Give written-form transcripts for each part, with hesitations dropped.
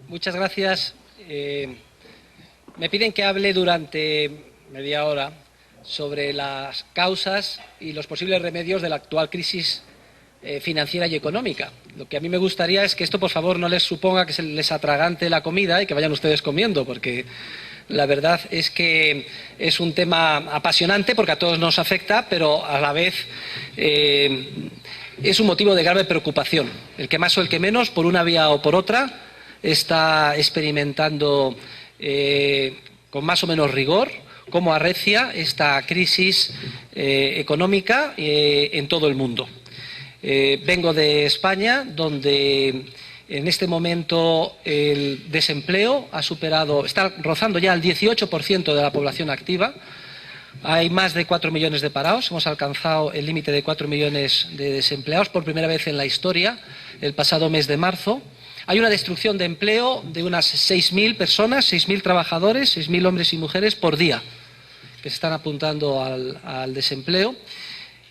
Muchas gracias. Me piden que hable durante media hora sobre las causas y los posibles remedios de la actual crisis financiera y económica. Lo que a mí me gustaría es que esto, por favor, no les suponga que se les atragante la comida y que vayan ustedes comiendo, porque la verdad es que es un tema apasionante porque a todos nos afecta, pero a la vez es un motivo de grave preocupación. El que más o el que menos, por una vía o por otra, está experimentando con más o menos rigor cómo arrecia esta crisis económica en todo el mundo. Vengo de España, donde en este momento el desempleo está rozando ya el 18% de la población activa. Hay más de 4 millones de parados, hemos alcanzado el límite de 4 millones de desempleados por primera vez en la historia el pasado mes de marzo. Hay una destrucción de empleo de unas 6.000 personas, 6.000 trabajadores, 6.000 hombres y mujeres por día que se están apuntando al desempleo,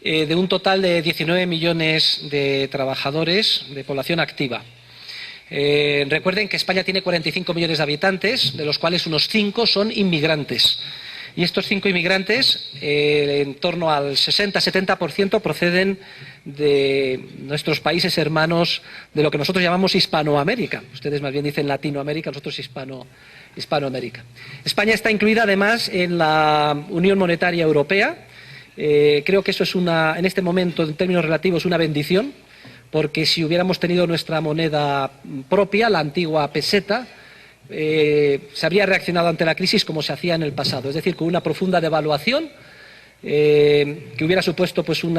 de un total de 19 millones de trabajadores de población activa. Recuerden que España tiene 45 millones de habitantes, de los cuales unos 5 son inmigrantes. Y estos 5 inmigrantes, en torno al 60-70%, proceden de nuestros países hermanos, de lo que nosotros llamamos Hispanoamérica. Ustedes más bien dicen Latinoamérica, nosotros Hispanoamérica. España está incluida además en la Unión Monetaria Europea. Creo que eso es en este momento, en términos relativos, una bendición, porque si hubiéramos tenido nuestra moneda propia, la antigua peseta, se habría reaccionado ante la crisis como se hacía en el pasado, es decir, con una profunda devaluación que hubiera supuesto pues un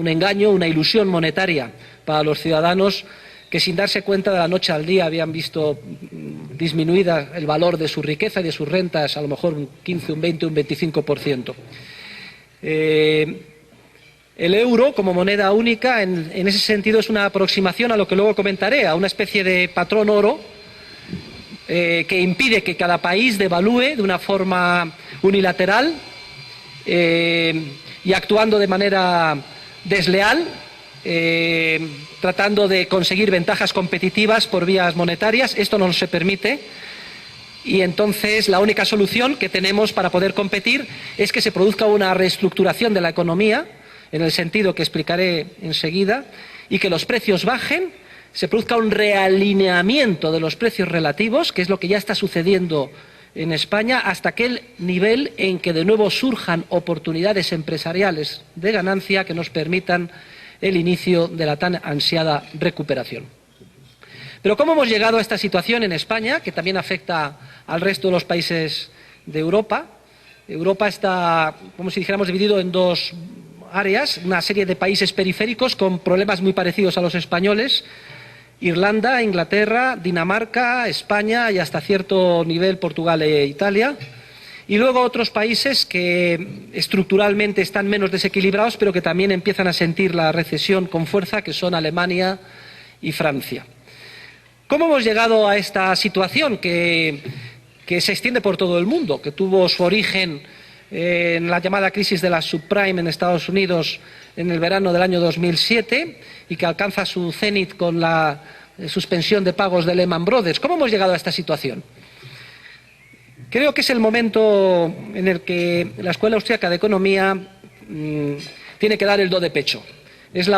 engaño, una ilusión monetaria para los ciudadanos que, sin darse cuenta, de la noche al día habían visto disminuida el valor de su riqueza y de sus rentas, a lo mejor un 15, un 20, un 25%. El euro como moneda única en ese sentido es una aproximación a lo que luego comentaré, a una especie de patrón oro que impide que cada país devalúe de una forma unilateral y actuando de manera desleal, tratando de conseguir ventajas competitivas por vías monetarias. Esto no se permite y entonces la única solución que tenemos para poder competir es que se produzca una reestructuración de la economía, en el sentido que explicaré enseguida, y que los precios bajen, se produzca un realineamiento de los precios relativos, que es lo que ya está sucediendo en España, hasta aquel nivel en que de nuevo surjan oportunidades empresariales de ganancia que nos permitan el inicio de la tan ansiada recuperación. Pero ¿cómo hemos llegado a esta situación en España, que también afecta al resto de los países de Europa? Europa está, como si dijéramos, dividido en dos áreas, una serie de países periféricos con problemas muy parecidos a los españoles: Irlanda, Inglaterra, Dinamarca, España y hasta cierto nivel Portugal e Italia. Y luego otros países que estructuralmente están menos desequilibrados, pero que también empiezan a sentir la recesión con fuerza, que son Alemania y Francia. ¿Cómo hemos llegado a esta situación que se extiende por todo el mundo, que tuvo su origen en la llamada crisis de la subprime en Estados Unidos en el verano del año 2007 y que alcanza su cenit con la suspensión de pagos de Lehman Brothers? ¿Cómo hemos llegado a esta situación? Creo que es el momento en el que la Escuela Austriaca de Economía tiene que dar el do de pecho. Es el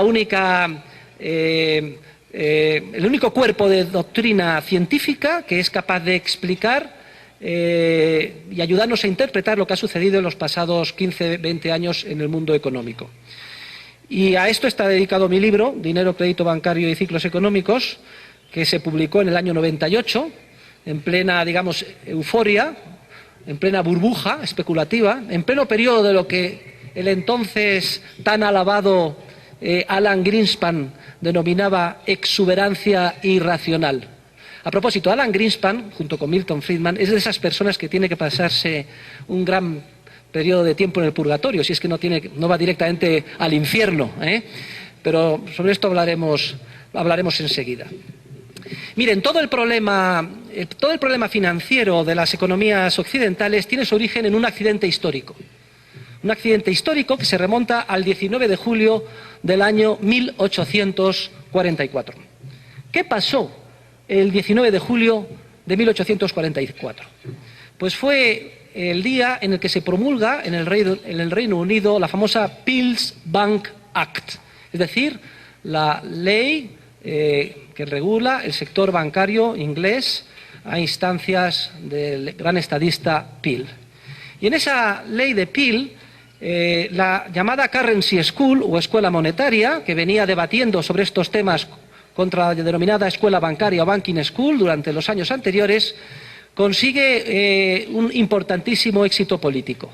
único cuerpo de doctrina científica que es capaz de explicar y ayudarnos a interpretar lo que ha sucedido en los pasados 15-20 años en el mundo económico. Y a esto está dedicado mi libro, Dinero, Crédito Bancario y Ciclos Económicos, que se publicó en el año 98, en plena, digamos, euforia, en plena burbuja especulativa, en pleno periodo de lo que el entonces tan alabado Alan Greenspan denominaba exuberancia irracional. A propósito, Alan Greenspan, junto con Milton Friedman, es de esas personas que tiene que pasarse un gran periodo de tiempo en el purgatorio, si es que no va directamente al infierno, Pero sobre esto hablaremos enseguida. Miren, todo el problema todo el problema financiero de las economías occidentales tiene su origen en un accidente histórico. Un accidente histórico que se remonta al 19 de julio del año 1844. ¿Qué pasó el 19 de julio de 1844? Pues fue el día en el que se promulga en el Reino Unido la famosa Peel's Bank Act, es decir, la ley que regula el sector bancario inglés a instancias del gran estadista Peel. Y en esa ley de Peel, la llamada Currency School o Escuela Monetaria, que venía debatiendo sobre estos temas contra la denominada Escuela Bancaria o Banking School durante los años anteriores, consigue un importantísimo éxito político.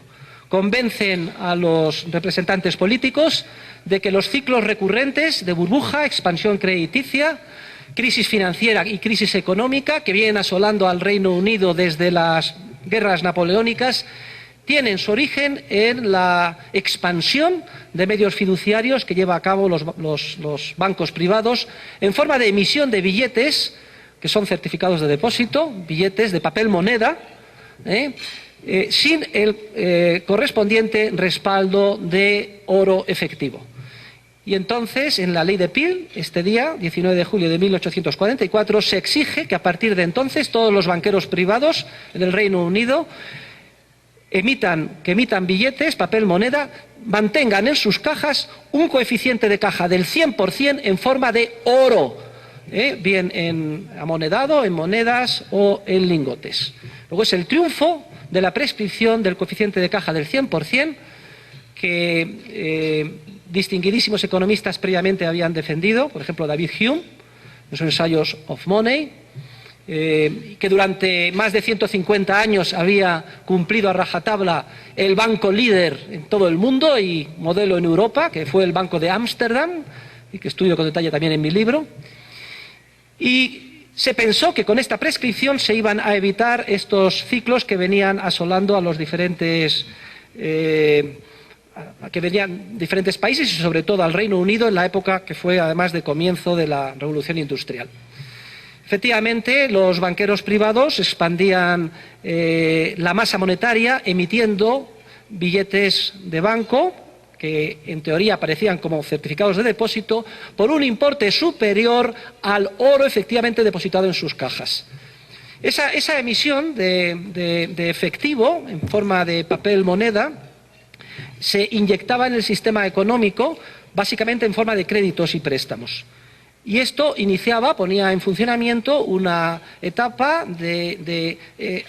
Convencen a los representantes políticos de que los ciclos recurrentes de burbuja, expansión crediticia, crisis financiera y crisis económica que vienen asolando al Reino Unido desde las guerras napoleónicas tienen su origen en la expansión de medios fiduciarios que lleva a cabo los bancos privados en forma de emisión de billetes, que son certificados de depósito, billetes de papel moneda, sin el correspondiente respaldo de oro efectivo. Y entonces, en la ley de Peel, este día, 19 de julio de 1844, se exige que a partir de entonces todos los banqueros privados en el Reino Unido emitan billetes, papel moneda, mantengan en sus cajas un coeficiente de caja del 100% en forma de oro, bien en amonedado, en monedas o en lingotes. Luego es el triunfo de la prescripción del coeficiente de caja del 100% que distinguidísimos economistas previamente habían defendido, por ejemplo David Hume, en sus ensayos of Money, que durante más de 150 años había cumplido a rajatabla el banco líder en todo el mundo y modelo en Europa, que fue el Banco de Ámsterdam, y que estudio con detalle también en mi libro. Y se pensó que con esta prescripción se iban a evitar estos ciclos que venían asolando a los diferentes países y sobre todo al Reino Unido en la época que fue además de comienzo de la Revolución Industrial. Efectivamente, los banqueros privados expandían la masa monetaria emitiendo billetes de banco que en teoría aparecían como certificados de depósito por un importe superior al oro efectivamente depositado en sus cajas. Esa emisión de efectivo en forma de papel moneda se inyectaba en el sistema económico básicamente en forma de créditos y préstamos. Y esto ponía en funcionamiento una etapa de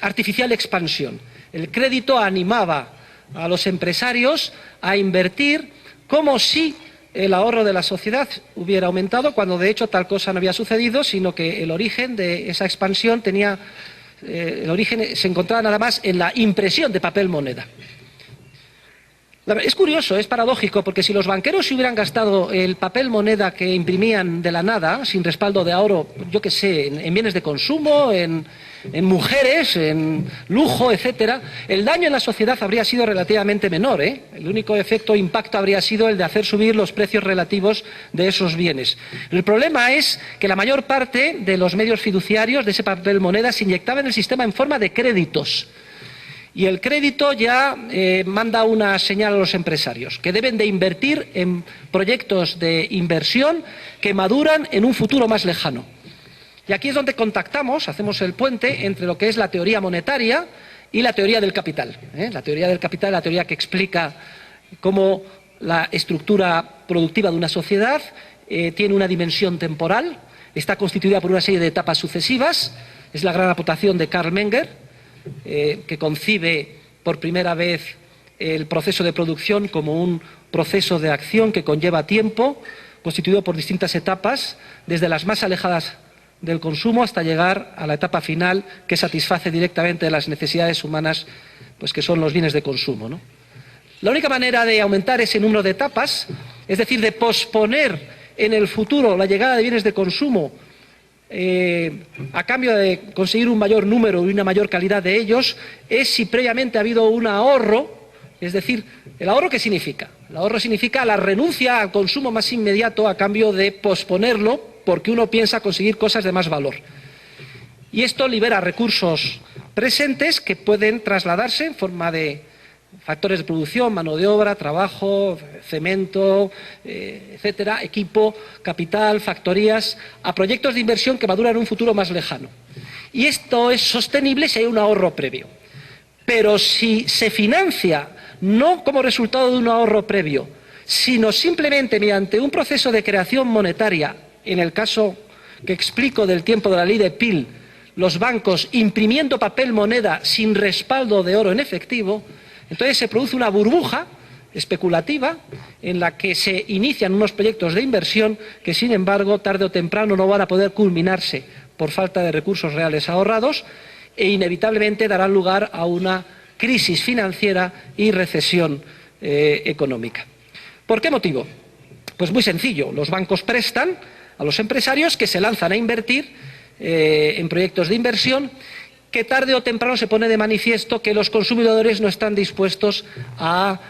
artificial expansión. El crédito animaba a los empresarios a invertir como si el ahorro de la sociedad hubiera aumentado, cuando de hecho tal cosa no había sucedido, sino que el origen de esa expansión se encontraba nada más en la impresión de papel moneda. Es curioso, es paradójico, porque si los banqueros se hubieran gastado el papel moneda que imprimían de la nada, sin respaldo de oro, yo qué sé, en bienes de consumo, en mujeres, en lujo, etcétera, el daño en la sociedad habría sido relativamente menor, El único impacto habría sido el de hacer subir los precios relativos de esos bienes. El problema es que la mayor parte de los medios fiduciarios de ese papel moneda se inyectaba en el sistema en forma de créditos. Y el crédito ya manda una señal a los empresarios, que deben de invertir en proyectos de inversión que maduran en un futuro más lejano. Y aquí es donde hacemos el puente entre lo que es la teoría monetaria y la teoría del capital. La teoría del capital es la teoría que explica cómo la estructura productiva de una sociedad tiene una dimensión temporal, está constituida por una serie de etapas sucesivas. Es la gran aportación de Karl Menger, que concibe por primera vez el proceso de producción como un proceso de acción que conlleva tiempo, constituido por distintas etapas, desde las más alejadas del consumo hasta llegar a la etapa final que satisface directamente las necesidades humanas, pues que son los bienes de consumo, ¿no? La única manera de aumentar ese número de etapas, es decir, de posponer en el futuro la llegada de bienes de consumo a cambio de conseguir un mayor número y una mayor calidad de ellos, es si previamente ha habido un ahorro. Es decir, ¿el ahorro qué significa? El ahorro significa la renuncia al consumo más inmediato a cambio de posponerlo porque uno piensa conseguir cosas de más valor. Y esto libera recursos presentes que pueden trasladarse en forma de factores de producción, mano de obra, trabajo, cemento, etcétera, equipo, capital, factorías, a proyectos de inversión que maduran en un futuro más lejano. Y esto es sostenible si hay un ahorro previo. Pero si se financia no como resultado de un ahorro previo, sino simplemente mediante un proceso de creación monetaria, en el caso que explico del tiempo de la ley de Peel, los bancos imprimiendo papel moneda sin respaldo de oro en efectivo, entonces se produce una burbuja especulativa en la que se inician unos proyectos de inversión que, sin embargo, tarde o temprano no van a poder culminarse por falta de recursos reales ahorrados e inevitablemente darán lugar a una crisis financiera y recesión económica. ¿Por qué motivo? Pues muy sencillo, los bancos prestan a los empresarios que se lanzan a invertir en proyectos de inversión, que tarde o temprano se pone de manifiesto que los consumidores no están dispuestos a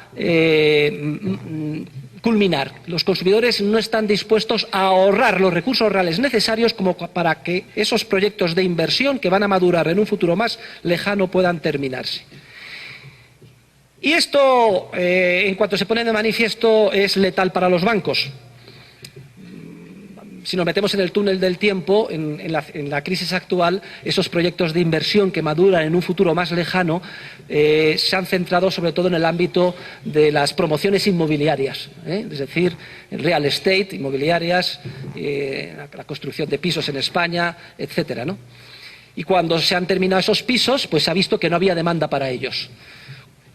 culminar. Los consumidores no están dispuestos a ahorrar los recursos reales necesarios como para que esos proyectos de inversión que van a madurar en un futuro más lejano puedan terminarse. Y esto, en cuanto se pone de manifiesto, es letal para los bancos. Si nos metemos en el túnel del tiempo, en la crisis actual, esos proyectos de inversión que maduran en un futuro más lejano se han centrado sobre todo en el ámbito de las promociones inmobiliarias, es decir, el real estate, inmobiliarias, la construcción de pisos en España, etcétera, ¿no? Y cuando se han terminado esos pisos, pues se ha visto que no había demanda para ellos.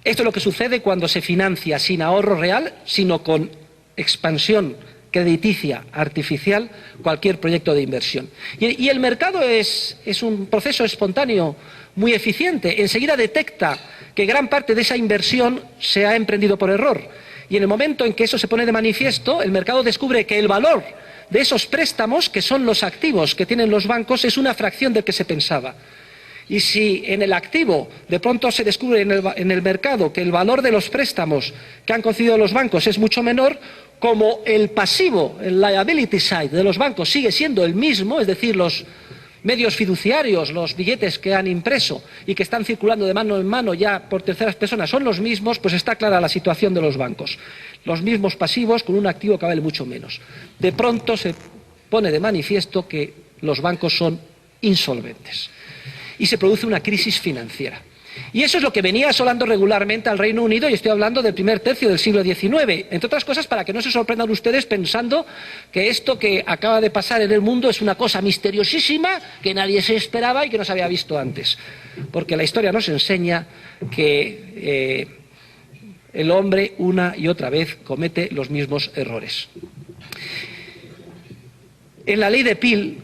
Esto es lo que sucede cuando se financia sin ahorro real, sino con expansión crediticia artificial cualquier proyecto de inversión. Y el mercado es un proceso espontáneo muy eficiente. Enseguida detecta que gran parte de esa inversión se ha emprendido por error. Y en el momento en que eso se pone de manifiesto, el mercado descubre que el valor de esos préstamos, que son los activos que tienen los bancos, es una fracción del que se pensaba. Y si en el activo de pronto se descubre en el mercado que el valor de los préstamos que han concedido los bancos es mucho menor, como el pasivo, el liability side de los bancos sigue siendo el mismo, es decir, los medios fiduciarios, los billetes que han impreso y que están circulando de mano en mano ya por terceras personas son los mismos, pues está clara la situación de los bancos. Los mismos pasivos con un activo que vale mucho menos. De pronto se pone de manifiesto que los bancos son insolventes y se produce una crisis financiera. Y eso es lo que venía asolando regularmente al Reino Unido, y estoy hablando del primer tercio del siglo XIX, entre otras cosas para que no se sorprendan ustedes pensando que esto que acaba de pasar en el mundo es una cosa misteriosísima que nadie se esperaba y que no se había visto antes. Porque la historia nos enseña que el hombre una y otra vez comete los mismos errores. En la ley de Peel,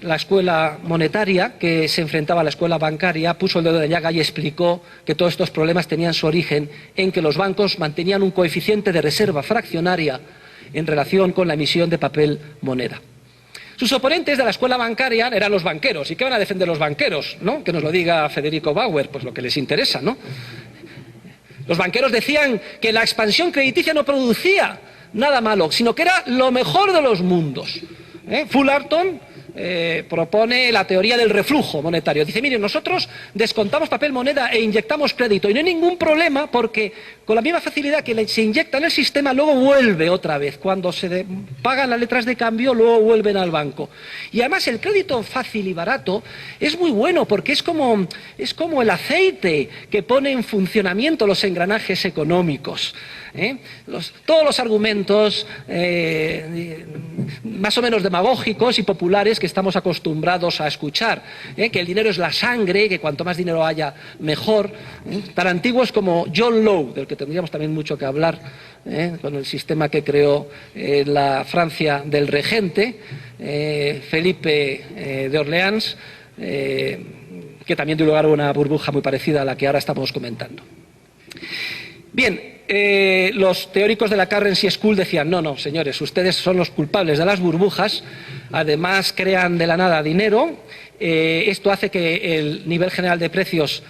la escuela monetaria, que se enfrentaba a la escuela bancaria, puso el dedo de llaga y explicó que todos estos problemas tenían su origen en que los bancos mantenían un coeficiente de reserva fraccionaria en relación con la emisión de papel moneda. Sus oponentes de la escuela bancaria eran los banqueros. ¿Y qué van a defender los banqueros, no? Que nos lo diga Federico Bauer, pues lo que les interesa, ¿no? Los banqueros decían que la expansión crediticia no producía nada malo, sino que era lo mejor de los mundos. Fullerton propone la teoría del reflujo monetario. Dice, miren, nosotros descontamos papel moneda e inyectamos crédito y no hay ningún problema porque con la misma facilidad que se inyecta en el sistema luego vuelve otra vez. Cuando se pagan las letras de cambio luego vuelven al banco. Y además el crédito fácil y barato es muy bueno porque es como el aceite que pone en funcionamiento los engranajes económicos. Todos los argumentos más o menos demagógicos y populares que estamos acostumbrados a escuchar, que el dinero es la sangre, que cuanto más dinero haya mejor, tan antiguos como John Law, del que tendríamos también mucho que hablar, con el sistema que creó la Francia del regente, Felipe de Orleans, que también dio lugar a una burbuja muy parecida a la que ahora estamos comentando. Bien, los teóricos de la Currency School decían, no, señores, ustedes son los culpables de las burbujas, además crean de la nada dinero, esto hace que el nivel general de precios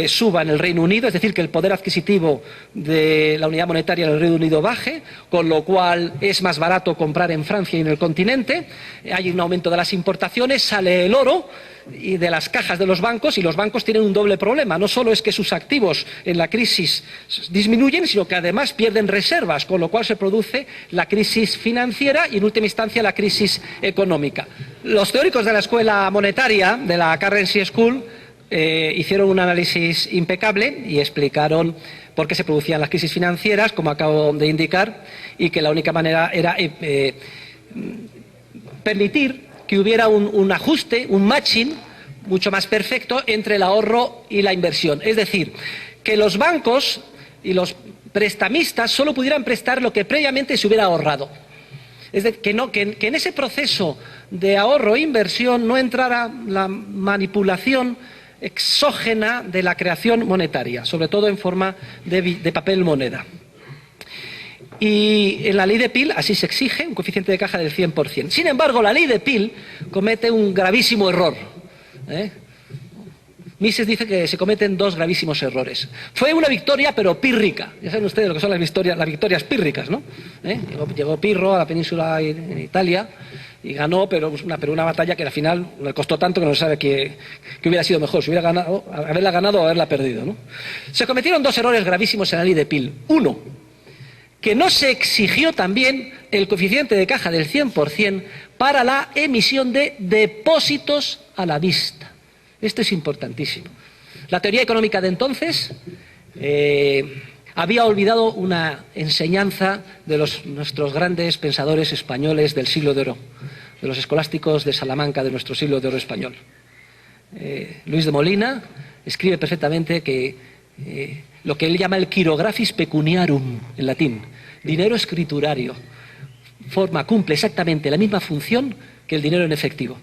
suba en el Reino Unido, es decir, que el poder adquisitivo de la unidad monetaria en el Reino Unido baje, con lo cual es más barato comprar en Francia y en el continente, hay un aumento de las importaciones, sale el oro y de las cajas de los bancos, y los bancos tienen un doble problema. No solo es que sus activos en la crisis disminuyen, sino que además pierden reservas, con lo cual se produce la crisis financiera y en última instancia la crisis económica. Los teóricos de la escuela monetaria, de la Currency School, hicieron un análisis impecable y explicaron por qué se producían las crisis financieras, como acabo de indicar, y que la única manera era permitir que hubiera un ajuste, un matching mucho más perfecto entre el ahorro y la inversión. Es decir, que los bancos y los prestamistas solo pudieran prestar lo que previamente se hubiera ahorrado. Es decir, que en ese proceso de ahorro e inversión no entrara la manipulación exógena de la creación monetaria, sobre todo en forma de papel moneda. Y en la ley de Peale así se exige un coeficiente de caja del 100%. Sin embargo, la ley de Peale comete un gravísimo error. Mises dice que se cometen dos gravísimos errores. Fue una victoria, pero pírrica. Ya saben ustedes lo que son las victorias pírricas, ¿no? Llegó Pirro a la península en Italia y ganó, pero una batalla que al final le costó tanto que no se sabe que hubiera sido mejor, si hubiera ganado, haberla ganado o haberla perdido, ¿no? Se cometieron dos errores gravísimos en la ley de Peale. Uno, que no se exigió también el coeficiente de caja del 100% para la emisión de depósitos a la vista. Esto es importantísimo. La teoría económica de entonces había olvidado una enseñanza de nuestros grandes pensadores españoles del siglo de oro, de los escolásticos de Salamanca de nuestro siglo de oro español. Luis de Molina escribe perfectamente que lo que él llama el chirografis pecuniarum en latín, dinero escriturario, cumple exactamente la misma función que el dinero en efectivo.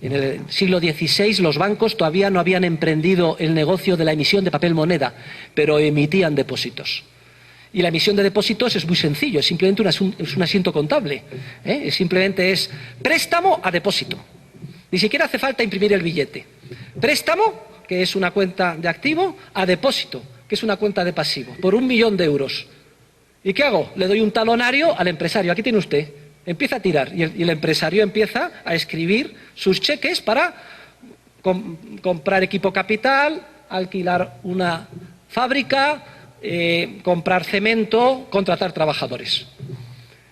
En el siglo XVI los bancos todavía no habían emprendido el negocio de la emisión de papel moneda, pero emitían depósitos. Y la emisión de depósitos es muy sencillo, es simplemente un asiento contable. Simplemente es préstamo a depósito. Ni siquiera hace falta imprimir el billete. Préstamo, que es una cuenta de activo, a depósito, que es una cuenta de pasivo, por 1 millón de euros. ¿Y qué hago? Le doy un talonario al empresario. Aquí tiene usted. Empieza a tirar y el empresario empieza a escribir sus cheques para comprar equipo capital, alquilar una fábrica, comprar cemento, contratar trabajadores.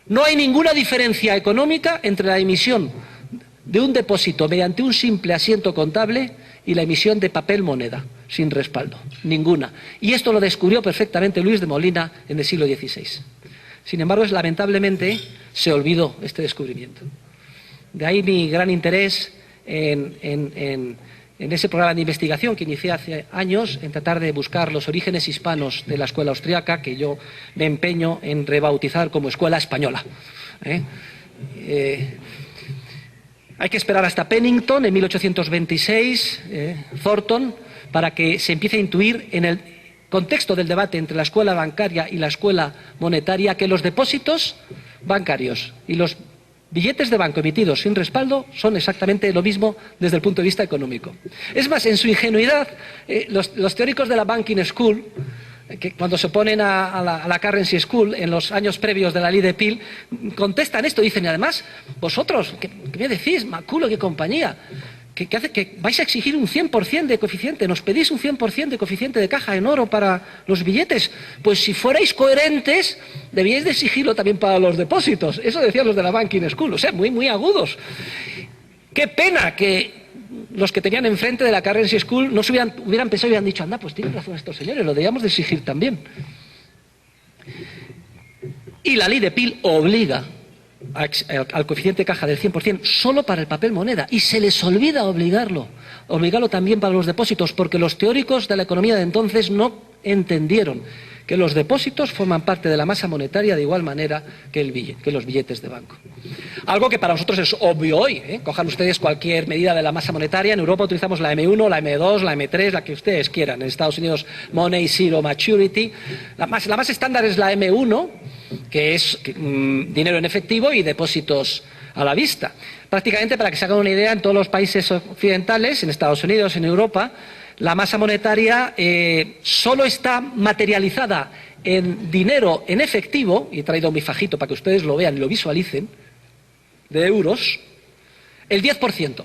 No hay ninguna diferencia económica entre la emisión de un depósito mediante un simple asiento contable y la emisión de papel moneda sin respaldo. Ninguna. Y esto lo descubrió perfectamente Luis de Molina en el siglo XVI. Sin embargo, lamentablemente se olvidó este descubrimiento. De ahí mi gran interés en ese programa de investigación que inicié hace años, en tratar de buscar los orígenes hispanos de la escuela austriaca, que yo me empeño en rebautizar como escuela española. Hay que esperar hasta Pennington, en 1826, Thornton, para que se empiece a intuir en el contexto del debate entre la escuela bancaria y la escuela monetaria que los depósitos bancarios y los billetes de banco emitidos sin respaldo son exactamente lo mismo desde el punto de vista económico. Es más, en su ingenuidad, los teóricos de la Banking School, que cuando se oponen a la Currency School en los años previos de la ley de Peale, contestan esto, dicen, y además, vosotros, ¿qué me decís, Maculo, qué compañía? Que vais a exigir un 100% de coeficiente, nos pedís un 100% de coeficiente de caja en oro para los billetes. Pues si fuerais coherentes, debíais de exigirlo también para los depósitos. Eso decían los de la Banking School, o sea, muy, muy agudos. Qué pena que los que tenían enfrente de la Currency School no se hubieran pensado y hubieran dicho, anda, pues tienen razón estos señores, lo debíamos de exigir también. Y la ley de Peale obliga al coeficiente de caja del 100% solo para el papel moneda, y se les olvida obligarlo también para los depósitos, porque los teóricos de la economía de entonces no entendieron que los depósitos forman parte de la masa monetaria de igual manera que los billetes de banco. Algo que para nosotros es obvio hoy. Cojan ustedes cualquier medida de la masa monetaria. En Europa utilizamos la M1, la M2, la M3, la que ustedes quieran. En Estados Unidos, Money Zero Maturity. La más estándar es la M1, que es dinero en efectivo y depósitos a la vista. Prácticamente, para que se hagan una idea, en todos los países occidentales, en Estados Unidos, en Europa, la masa monetaria solo está materializada en dinero en efectivo, y he traído mi fajito para que ustedes lo vean y lo visualicen, de euros, el 10%.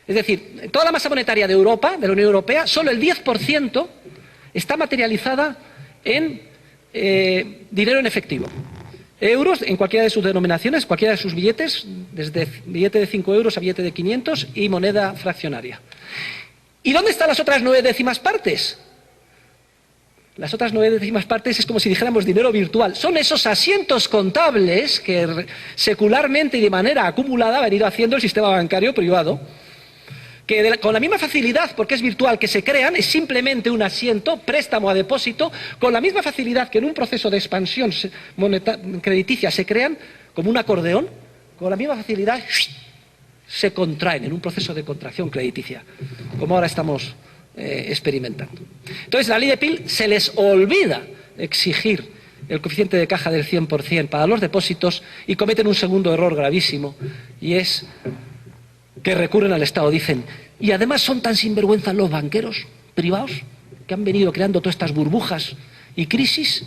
Es decir, toda la masa monetaria de Europa, de la Unión Europea, solo el 10% está materializada en dinero en efectivo. Euros en cualquiera de sus denominaciones, cualquiera de sus billetes, desde billete de 5 euros a billete de 500 y moneda fraccionaria. ¿Y dónde están las otras 9 décimas partes? Las otras 9 décimas partes es como si dijéramos dinero virtual. Son esos asientos contables que secularmente y de manera acumulada ha venido haciendo el sistema bancario privado, que con la misma facilidad, porque es virtual, que se crean, es simplemente un asiento, préstamo a depósito, con la misma facilidad que en un proceso de expansión crediticia se crean, como un acordeón, con la misma facilidad se contraen en un proceso de contracción crediticia, como ahora estamos experimentando. Entonces, la ley de Peel se les olvida exigir el coeficiente de caja del 100% para los depósitos y cometen un segundo error gravísimo, y es que recurren al Estado, dicen, y además son tan sinvergüenzas los banqueros privados que han venido creando todas estas burbujas y crisis,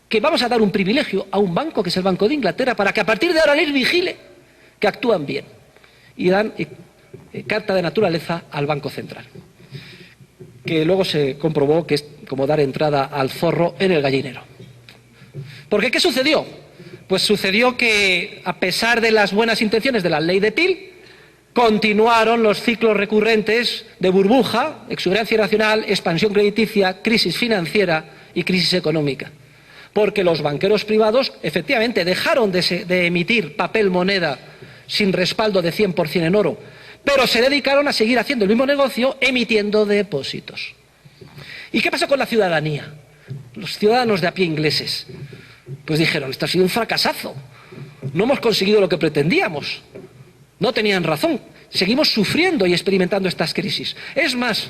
que vamos a dar un privilegio a un banco, que es el Banco de Inglaterra, para que a partir de ahora les vigile que actúan bien. Y dan carta de naturaleza al Banco Central, que luego se comprobó que es como dar entrada al zorro en el gallinero. Porque ¿qué sucedió? Pues sucedió que, a pesar de las buenas intenciones de la ley de Peel, continuaron los ciclos recurrentes de burbuja, exuberancia irracional, expansión crediticia, crisis financiera y crisis económica. Porque los banqueros privados efectivamente dejaron de emitir papel moneda sin respaldo de 100% en oro, pero se dedicaron a seguir haciendo el mismo negocio emitiendo depósitos. ¿Y qué pasó con la ciudadanía? Los ciudadanos de a pie ingleses pues dijeron, esto ha sido un fracasazo, no hemos conseguido lo que pretendíamos. No tenían razón, seguimos sufriendo y experimentando estas crisis. Es más,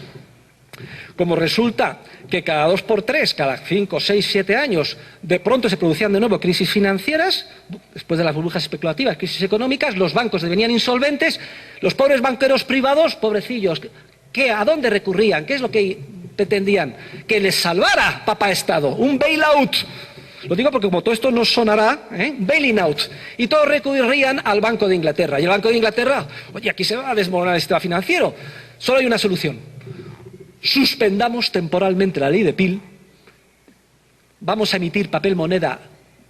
como resulta que cada 2 por 3, cada 5, 6, 7 años, de pronto se producían de nuevo crisis financieras, después de las burbujas especulativas, crisis económicas, los bancos devenían insolventes, los pobres banqueros privados, pobrecillos, ¿a dónde recurrían? ¿Qué es lo que pretendían? Que les salvara Papá Estado, un bailout. Lo digo porque como todo esto nos sonará, bailing out. Y todos recurrían al Banco de Inglaterra. Y el Banco de Inglaterra, oye, aquí se va a desmoronar el sistema financiero. Solo hay una solución. Suspendamos temporalmente la ley de Peel. Vamos a emitir papel moneda,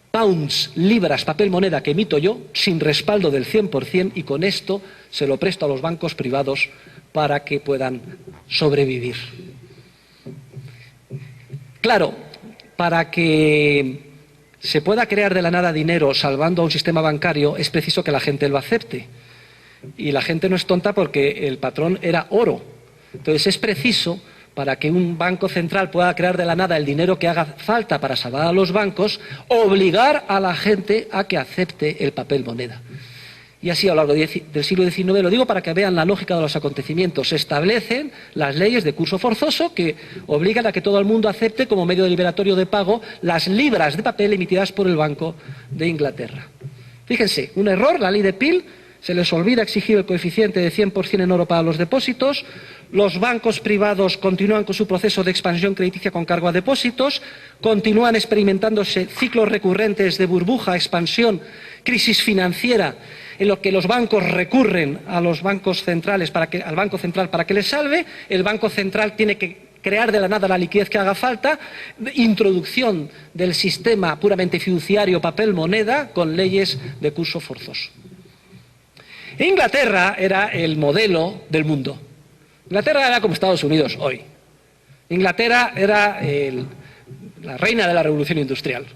pounds, libras, papel moneda que emito yo, sin respaldo del 100%, y con esto se lo presto a los bancos privados para que puedan sobrevivir. Claro, para que se pueda crear de la nada dinero salvando a un sistema bancario, es preciso que la gente lo acepte. Y la gente no es tonta porque el patrón era oro. Entonces es preciso, para que un banco central pueda crear de la nada el dinero que haga falta para salvar a los bancos, obligar a la gente a que acepte el papel moneda. Y así a lo largo del siglo XIX, lo digo para que vean la lógica de los acontecimientos, se establecen las leyes de curso forzoso que obligan a que todo el mundo acepte como medio liberatorio de pago las libras de papel emitidas por el Banco de Inglaterra. Fíjense, un error, la ley de Peel, se les olvida exigir el coeficiente de 100% en oro para los depósitos, los bancos privados continúan con su proceso de expansión crediticia con cargo a depósitos, continúan experimentándose ciclos recurrentes de burbuja, expansión, crisis financiera, en lo que los bancos recurren a los bancos centrales al Banco Central para que les salve, el Banco Central tiene que crear de la nada la liquidez que haga falta, introducción del sistema puramente fiduciario papel moneda con leyes de curso forzoso. Inglaterra era el modelo del mundo. Inglaterra era como Estados Unidos hoy. Inglaterra era la reina de la revolución industrial.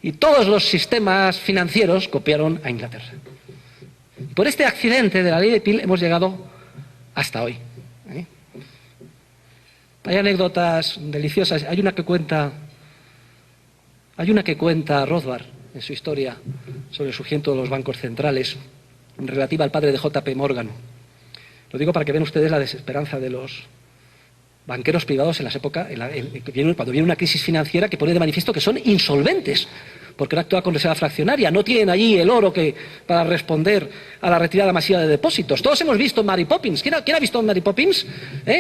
Y todos los sistemas financieros copiaron a Inglaterra. Por este accidente de la ley de Peel hemos llegado hasta hoy. Hay anécdotas deliciosas. Hay una que cuenta Rothbard en su historia sobre el surgimiento de los bancos centrales, relativa al padre de J.P. Morgan. Lo digo para que vean ustedes la desesperanza de los banqueros privados en las épocas, cuando viene una crisis financiera que pone de manifiesto que son insolventes. porque no actúa con reserva fraccionaria, no tienen allí el oro para responder a la retirada masiva de depósitos. Todos hemos visto Mary Poppins. ¿Quién ha visto Mary Poppins?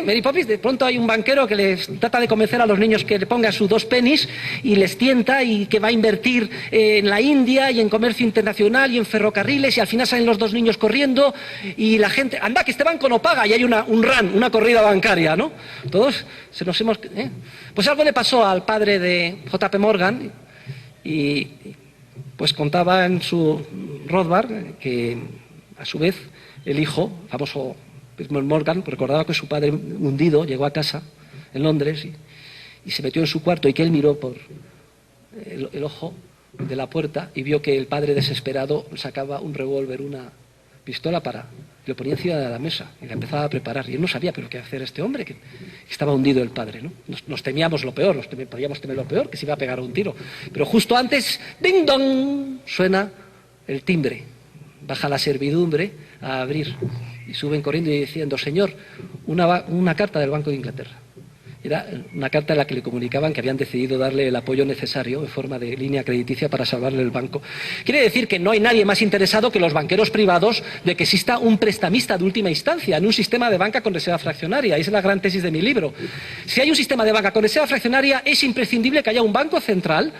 Mary Poppins, de pronto hay un banquero que les trata de convencer a los niños que le pongan sus 2 pennies y les tienta y que va a invertir en la India y en comercio internacional y en ferrocarriles, y al final salen los 2 niños corriendo y la gente, anda que este banco no paga, y hay una corrida bancaria, ¿no? Todos se nos hemos... Pues algo le pasó al padre de JP Morgan y pues contaba en su Rothbard que a su vez el hijo, famoso Morgan, recordaba que su padre hundido llegó a casa en Londres y se metió en su cuarto y que él miró por el ojo de la puerta y vio que el padre desesperado sacaba un revólver, una pistola lo ponía encima de la mesa y la empezaba a preparar. Y él no sabía pero qué hacer este hombre, que estaba hundido el padre, ¿no? Nos temíamos lo peor, podíamos temer lo peor, que se iba a pegar un tiro. Pero justo antes, ¡ding dong!, suena el timbre. Baja la servidumbre a abrir y suben corriendo y diciendo: señor, una carta del Banco de Inglaterra. Era una carta en la que le comunicaban que habían decidido darle el apoyo necesario en forma de línea crediticia para salvarle el banco. Quiere decir que no hay nadie más interesado que los banqueros privados de que exista un prestamista de última instancia en un sistema de banca con reserva fraccionaria. Esa es la gran tesis de mi libro. Si hay un sistema de banca con reserva fraccionaria, es imprescindible que haya un banco central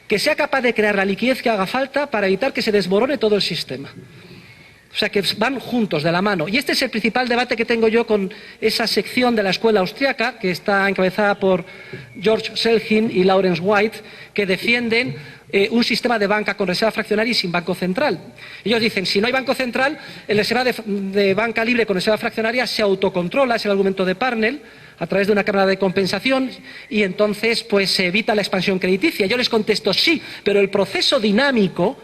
que sea capaz de crear la liquidez que haga falta para evitar que se desmorone todo el sistema. O sea, que van juntos, de la mano. Y este es el principal debate que tengo yo con esa sección de la escuela austriaca, que está encabezada por George Selgin y Lawrence White, que defienden un sistema de banca con reserva fraccionaria y sin banco central. Ellos dicen, si no hay banco central, el reserva de banca libre con reserva fraccionaria se autocontrola, es el argumento de Parnell, a través de una cámara de compensación, y entonces pues se evita la expansión crediticia. Yo les contesto, sí, pero el proceso dinámico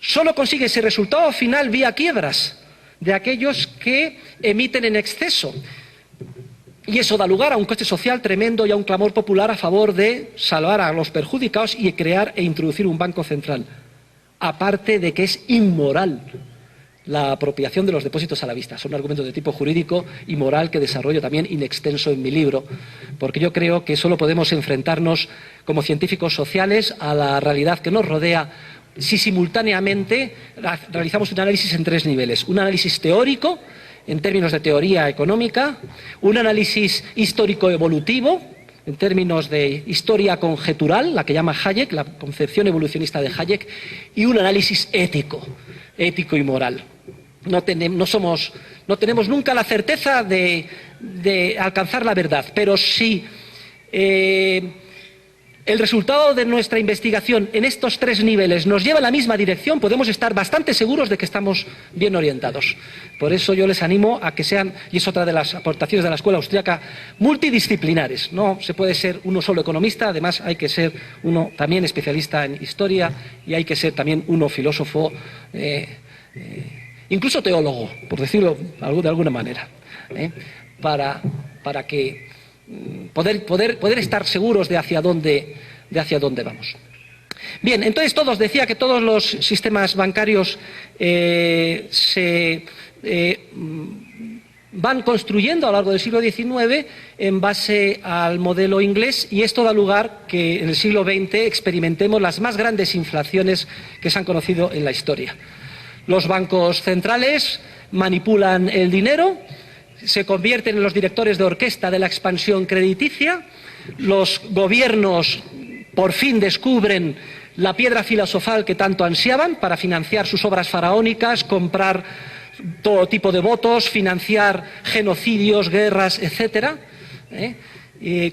solo consigue ese resultado final vía quiebras de aquellos que emiten en exceso. Y eso da lugar a un coste social tremendo y a un clamor popular a favor de salvar a los perjudicados y crear e introducir un banco central. Aparte de que es inmoral la apropiación de los depósitos a la vista. Son argumentos de tipo jurídico y moral que desarrollo también in extenso en mi libro, porque yo creo que solo podemos enfrentarnos como científicos sociales a la realidad que nos rodea si simultáneamente realizamos un análisis en 3 niveles. Un análisis teórico, en términos de teoría económica, un análisis histórico-evolutivo, en términos de historia conjetural, la que llama Hayek, la concepción evolucionista de Hayek, y un análisis ético y moral. No tenemos nunca la certeza de alcanzar la verdad, pero si el resultado de nuestra investigación en estos 3 niveles nos lleva en la misma dirección, podemos estar bastante seguros de que estamos bien orientados. Por eso yo les animo a que sean, y es otra de las aportaciones de la escuela austríaca, multidisciplinares. No se puede ser uno solo economista, además hay que ser uno también especialista en historia y hay que ser también uno filósofo, incluso teólogo, por decirlo de alguna manera, para que poder estar seguros de hacia dónde vamos. Bien, entonces decía que todos los sistemas bancarios se van construyendo a lo largo del siglo XIX en base al modelo inglés, y esto da lugar que en el siglo XX experimentemos las más grandes inflaciones que se han conocido en la historia. Los bancos centrales manipulan el dinero, se convierten en los directores de orquesta de la expansión crediticia, los gobiernos por fin descubren la piedra filosofal que tanto ansiaban para financiar sus obras faraónicas, comprar todo tipo de votos, financiar genocidios, guerras, etcétera.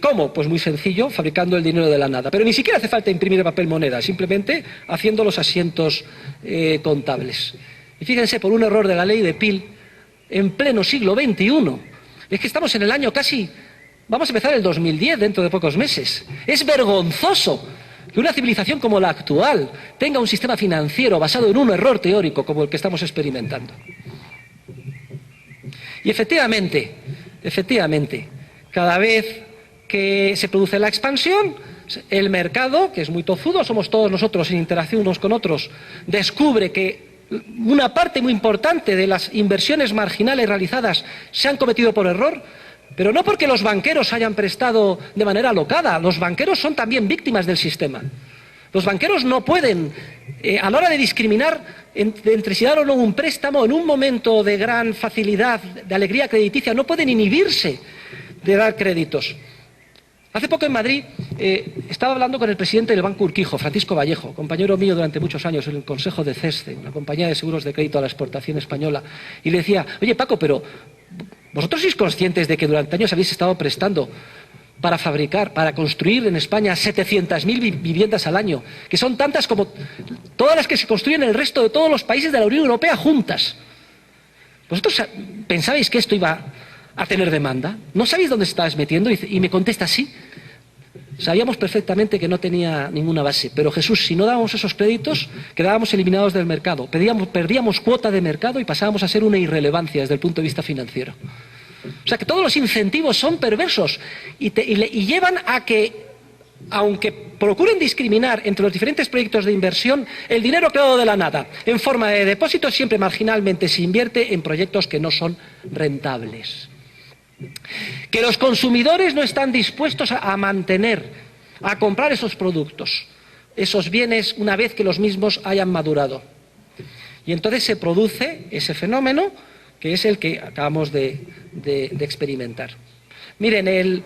¿Cómo? Pues muy sencillo, fabricando el dinero de la nada. Pero ni siquiera hace falta imprimir papel moneda, simplemente haciendo los asientos contables. Y fíjense, por un error de la ley de Peel, en pleno siglo XXI, es que estamos en el año casi, vamos a empezar el 2010 dentro de pocos meses. Es vergonzoso que una civilización como la actual tenga un sistema financiero basado en un error teórico como el que estamos experimentando. Y efectivamente, cada vez que se produce la expansión, el mercado, que es muy tozudo, somos todos nosotros en interacción unos con otros, descubre que una parte muy importante de las inversiones marginales realizadas se han cometido por error, pero no porque los banqueros hayan prestado de manera alocada. Los banqueros son también víctimas del sistema. Los banqueros no pueden, a la hora de discriminar entre si dar o no un préstamo en un momento de gran facilidad, de alegría crediticia, no pueden inhibirse de dar créditos. Hace poco en Madrid estaba hablando con el presidente del Banco Urquijo, Francisco Vallejo, compañero mío durante muchos años en el Consejo de CESCE, una compañía de seguros de crédito a la exportación española, y le decía, oye Paco, pero ¿vosotros sois conscientes de que durante años habéis estado prestando para fabricar, para construir en España 700.000 viviendas al año, que son tantas como todas las que se construyen en el resto de todos los países de la Unión Europea juntas? ¿Vosotros pensabais que esto iba a tener demanda? ¿No sabéis dónde estabais metiendo? Y me contesta, sí. Sabíamos perfectamente que no tenía ninguna base, pero Jesús, si no dábamos esos créditos, quedábamos eliminados del mercado, perdíamos cuota de mercado y pasábamos a ser una irrelevancia desde el punto de vista financiero. O sea que todos los incentivos son perversos y llevan a que, aunque procuren discriminar entre los diferentes proyectos de inversión, el dinero creado de la nada, en forma de depósitos, siempre marginalmente se invierte en proyectos que no son rentables. Que los consumidores no están dispuestos a mantener, a comprar esos productos, esos bienes, una vez que los mismos hayan madurado. Y entonces se produce ese fenómeno que es el que acabamos de experimentar. Miren, el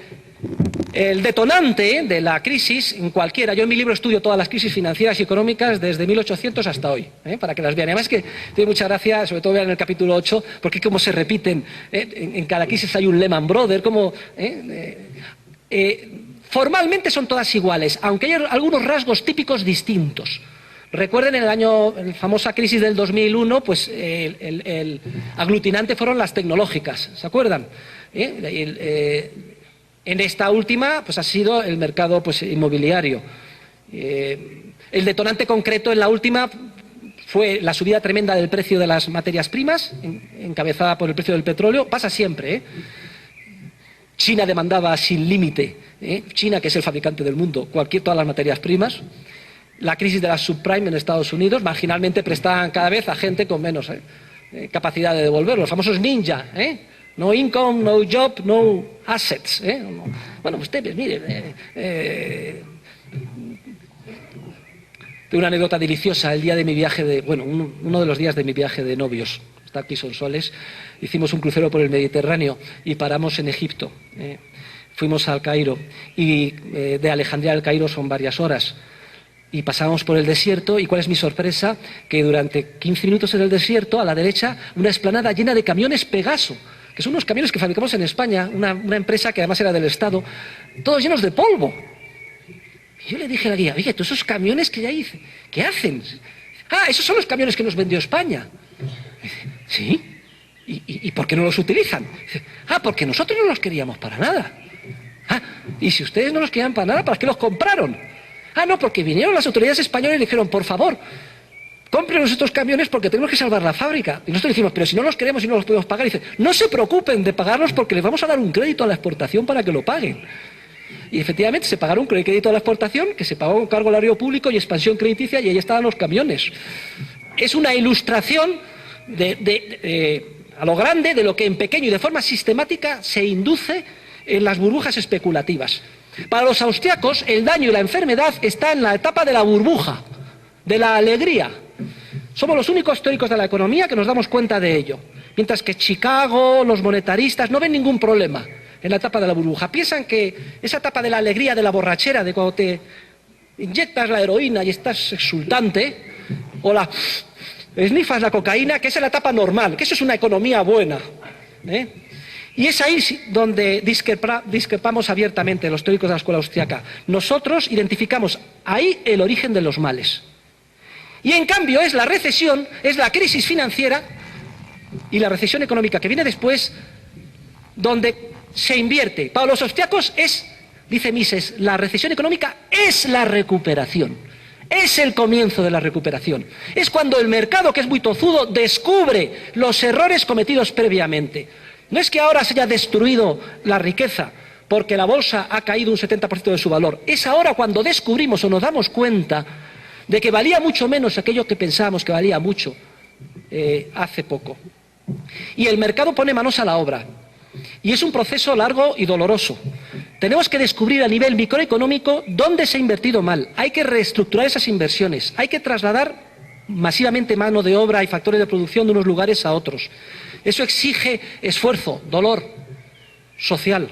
detonante de la crisis, en cualquiera, yo en mi libro estudio todas las crisis financieras y económicas desde 1800 hasta hoy, para que las vean. Además que tiene mucha gracia, sobre todo vean en el capítulo 8, porque como se repiten, en cada crisis hay un Lehman Brothers, formalmente son todas iguales, aunque hay algunos rasgos típicos distintos. Recuerden en la famosa crisis del 2001, pues el aglutinante fueron las tecnológicas, ¿se acuerdan? En esta última, pues ha sido el mercado inmobiliario. El detonante concreto en la última fue la subida tremenda del precio de las materias primas, encabezada por el precio del petróleo. Pasa siempre, China demandaba sin límite, China, que es el fabricante del mundo, todas las materias primas. La crisis de la subprime en Estados Unidos, marginalmente prestaban cada vez a gente con menos capacidad de devolverlo, los famosos ninja, no income, no job, no assets. Bueno, ustedes, miren, tengo una anécdota deliciosa. El día de mi viaje uno de los días de mi viaje de novios, está aquí Sonsoles, hicimos un crucero por el Mediterráneo y paramos en Egipto. Fuimos al Cairo y de Alejandría al Cairo son varias horas. Y pasamos por el desierto, y ¿cuál es mi sorpresa? Que durante 15 minutos en el desierto, a la derecha, una explanada llena de camiones Pegaso, que son unos camiones que fabricamos en España, una empresa que además era del Estado, todos llenos de polvo. Y yo le dije a la guía, oye, todos esos camiones que hay, ¿qué hacen? Ah, esos son los camiones que nos vendió España. Dice, ¿sí? ¿Y por qué no los utilizan? Dice, porque nosotros no los queríamos para nada. Y si ustedes no los querían para nada, ¿para qué los compraron? No, porque vinieron las autoridades españolas y le dijeron, por favor, cómprenos estos camiones porque tenemos que salvar la fábrica. Y nosotros decimos, pero si no los queremos y no los podemos pagar. Y dice, no se preocupen de pagarlos porque les vamos a dar un crédito a la exportación para que lo paguen. Y efectivamente se pagaron un crédito a la exportación, que se pagó con cargo al erario público y expansión crediticia, y ahí estaban los camiones. Es una ilustración a lo grande de lo que en pequeño y de forma sistemática se induce en las burbujas especulativas. Para los austriacos, el daño y la enfermedad está en la etapa de la burbuja, de la alegría. Somos los únicos teóricos de la economía que nos damos cuenta de ello. Mientras que Chicago, los monetaristas, no ven ningún problema en la etapa de la burbuja. Piensan que esa etapa de la alegría, de la borrachera, de cuando te inyectas la heroína y estás exultante, o esnifas la cocaína, que esa es la etapa normal, que eso es una economía buena. Y es ahí donde discrepamos abiertamente los teóricos de la escuela austriaca. Nosotros identificamos ahí el origen de los males. Y en cambio es la recesión, es la crisis financiera y la recesión económica que viene después, donde se invierte. Para los austriacos dice Mises, la recesión económica es la recuperación. Es el comienzo de la recuperación. Es cuando el mercado, que es muy tozudo, descubre los errores cometidos previamente. No es que ahora se haya destruido la riqueza porque la bolsa ha caído un 70% de su valor. Es ahora cuando descubrimos o nos damos cuenta de que valía mucho menos aquello que pensábamos que valía mucho hace poco. Y el mercado pone manos a la obra. Y es un proceso largo y doloroso. Tenemos que descubrir a nivel microeconómico dónde se ha invertido mal. Hay que reestructurar esas inversiones. Hay que trasladar masivamente mano de obra y factores de producción de unos lugares a otros. Eso exige esfuerzo, dolor social.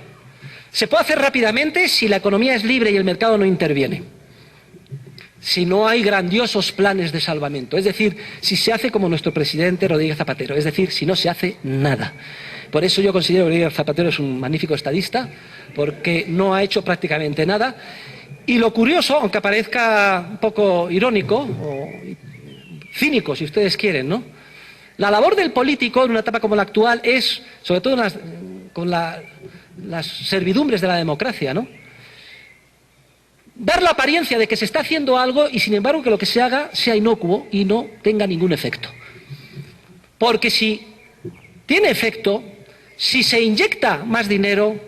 Se puede hacer rápidamente si la economía es libre y el mercado no interviene. Si no hay grandiosos planes de salvamento. Es decir, si se hace como nuestro presidente Rodríguez Zapatero. Es decir, si no se hace nada. Por eso yo considero que Rodríguez Zapatero es un magnífico estadista, porque no ha hecho prácticamente nada. Y lo curioso, aunque parezca un poco irónico, o cínico si ustedes quieren, ¿no? La labor del político en una etapa como la actual es, sobre todo con las servidumbres de la democracia, ¿no?, dar la apariencia de que se está haciendo algo y, sin embargo, que lo que se haga sea inocuo y no tenga ningún efecto. Porque si tiene efecto, si se inyecta más dinero,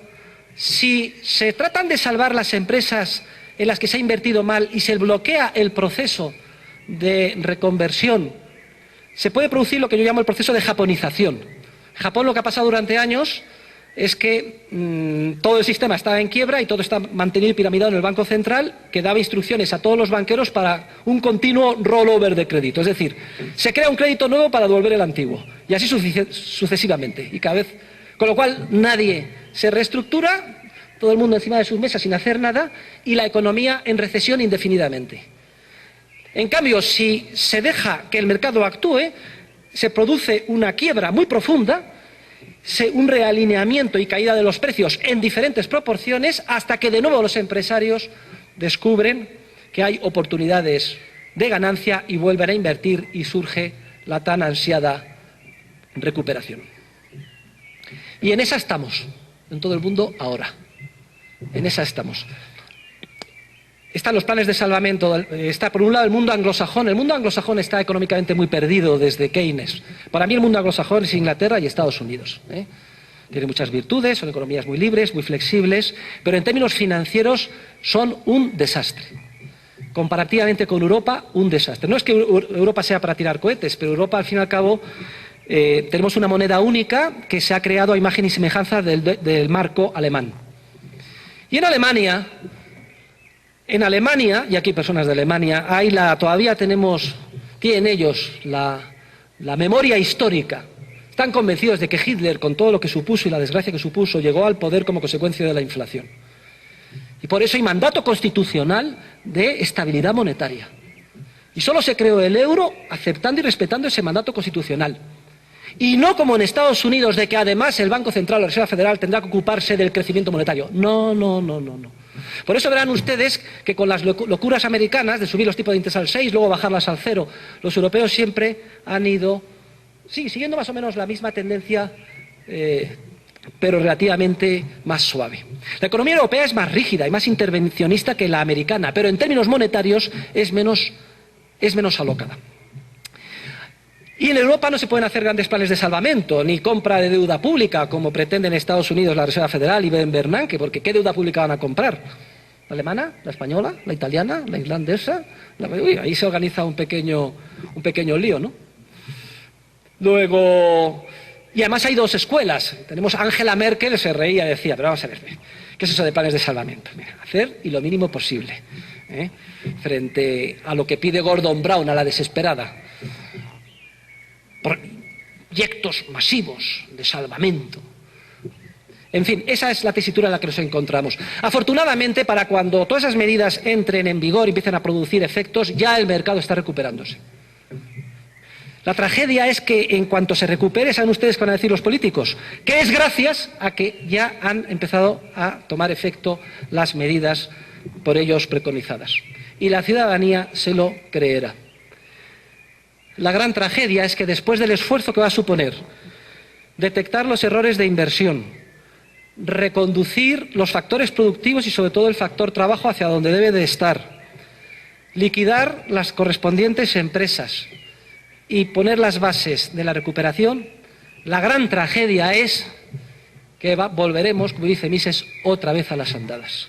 si se tratan de salvar las empresas en las que se ha invertido mal y se bloquea el proceso de reconversión, se puede producir lo que yo llamo el proceso de japonización. En Japón lo que ha pasado durante años es que todo el sistema estaba en quiebra y todo está mantenido y piramidado en el Banco Central, que daba instrucciones a todos los banqueros para un continuo rollover de crédito. Es decir, se crea un crédito nuevo para devolver el antiguo, y así sucesivamente. Y cada vez, con lo cual nadie se reestructura, todo el mundo encima de sus mesas sin hacer nada, y la economía en recesión indefinidamente. En cambio, si se deja que el mercado actúe, se produce una quiebra muy profunda, un realineamiento y caída de los precios en diferentes proporciones, hasta que de nuevo los empresarios descubren que hay oportunidades de ganancia y vuelven a invertir y surge la tan ansiada recuperación. Y en esa estamos, en todo el mundo ahora. En esa estamos. Están los planes de salvamento. Está por un lado el mundo anglosajón. El mundo anglosajón está económicamente muy perdido desde Keynes. Para mí el mundo anglosajón es Inglaterra y Estados Unidos. Tiene muchas virtudes, son economías muy libres, muy flexibles, pero en términos financieros son un desastre. Comparativamente con Europa, un desastre. No es que Europa sea para tirar cohetes, pero Europa, al fin y al cabo, tenemos una moneda única que se ha creado a imagen y semejanza del marco alemán. Y en Alemania, y aquí hay personas de Alemania, todavía tienen ellos la memoria histórica. Están convencidos de que Hitler, con todo lo que supuso y la desgracia que supuso, llegó al poder como consecuencia de la inflación. Y por eso hay mandato constitucional de estabilidad monetaria. Y solo se creó el euro aceptando y respetando ese mandato constitucional. Y no como en Estados Unidos, de que además el Banco Central, la Reserva Federal, tendrá que ocuparse del crecimiento monetario. No. Por eso verán ustedes que con las locuras americanas de subir los tipos de interés al 6, luego bajarlas al 0, los europeos siempre han ido, sí, siguiendo más o menos la misma tendencia, pero relativamente más suave. La economía europea es más rígida y más intervencionista que la americana, pero en términos monetarios es menos alocada. Y en Europa no se pueden hacer grandes planes de salvamento, ni compra de deuda pública, como pretenden Estados Unidos, la Reserva Federal y Ben Bernanke, porque ¿qué deuda pública van a comprar? ¿La alemana? ¿La española? ¿La italiana? ¿La irlandesa? Ahí se organiza un pequeño lío, ¿no? Luego, y además hay dos escuelas. Tenemos Angela Merkel, se reía y decía, pero vamos a ver, ¿qué es eso de planes de salvamento? Mira, hacer y lo mínimo posible, frente a lo que pide Gordon Brown a la desesperada. Proyectos masivos de salvamento. En fin, esa es la tesitura en la que nos encontramos. Afortunadamente, para cuando todas esas medidas entren en vigor y empiecen a producir efectos, ya el mercado está recuperándose. La tragedia es que en cuanto se recupere, ¿saben ustedes qué van a decir los políticos? Que es gracias a que ya han empezado a tomar efecto las medidas por ellos preconizadas. Y la ciudadanía se lo creerá. La gran tragedia es que después del esfuerzo que va a suponer detectar los errores de inversión, reconducir los factores productivos y sobre todo el factor trabajo hacia donde debe de estar, liquidar las correspondientes empresas y poner las bases de la recuperación, la gran tragedia es que volveremos, como dice Mises, otra vez a las andadas.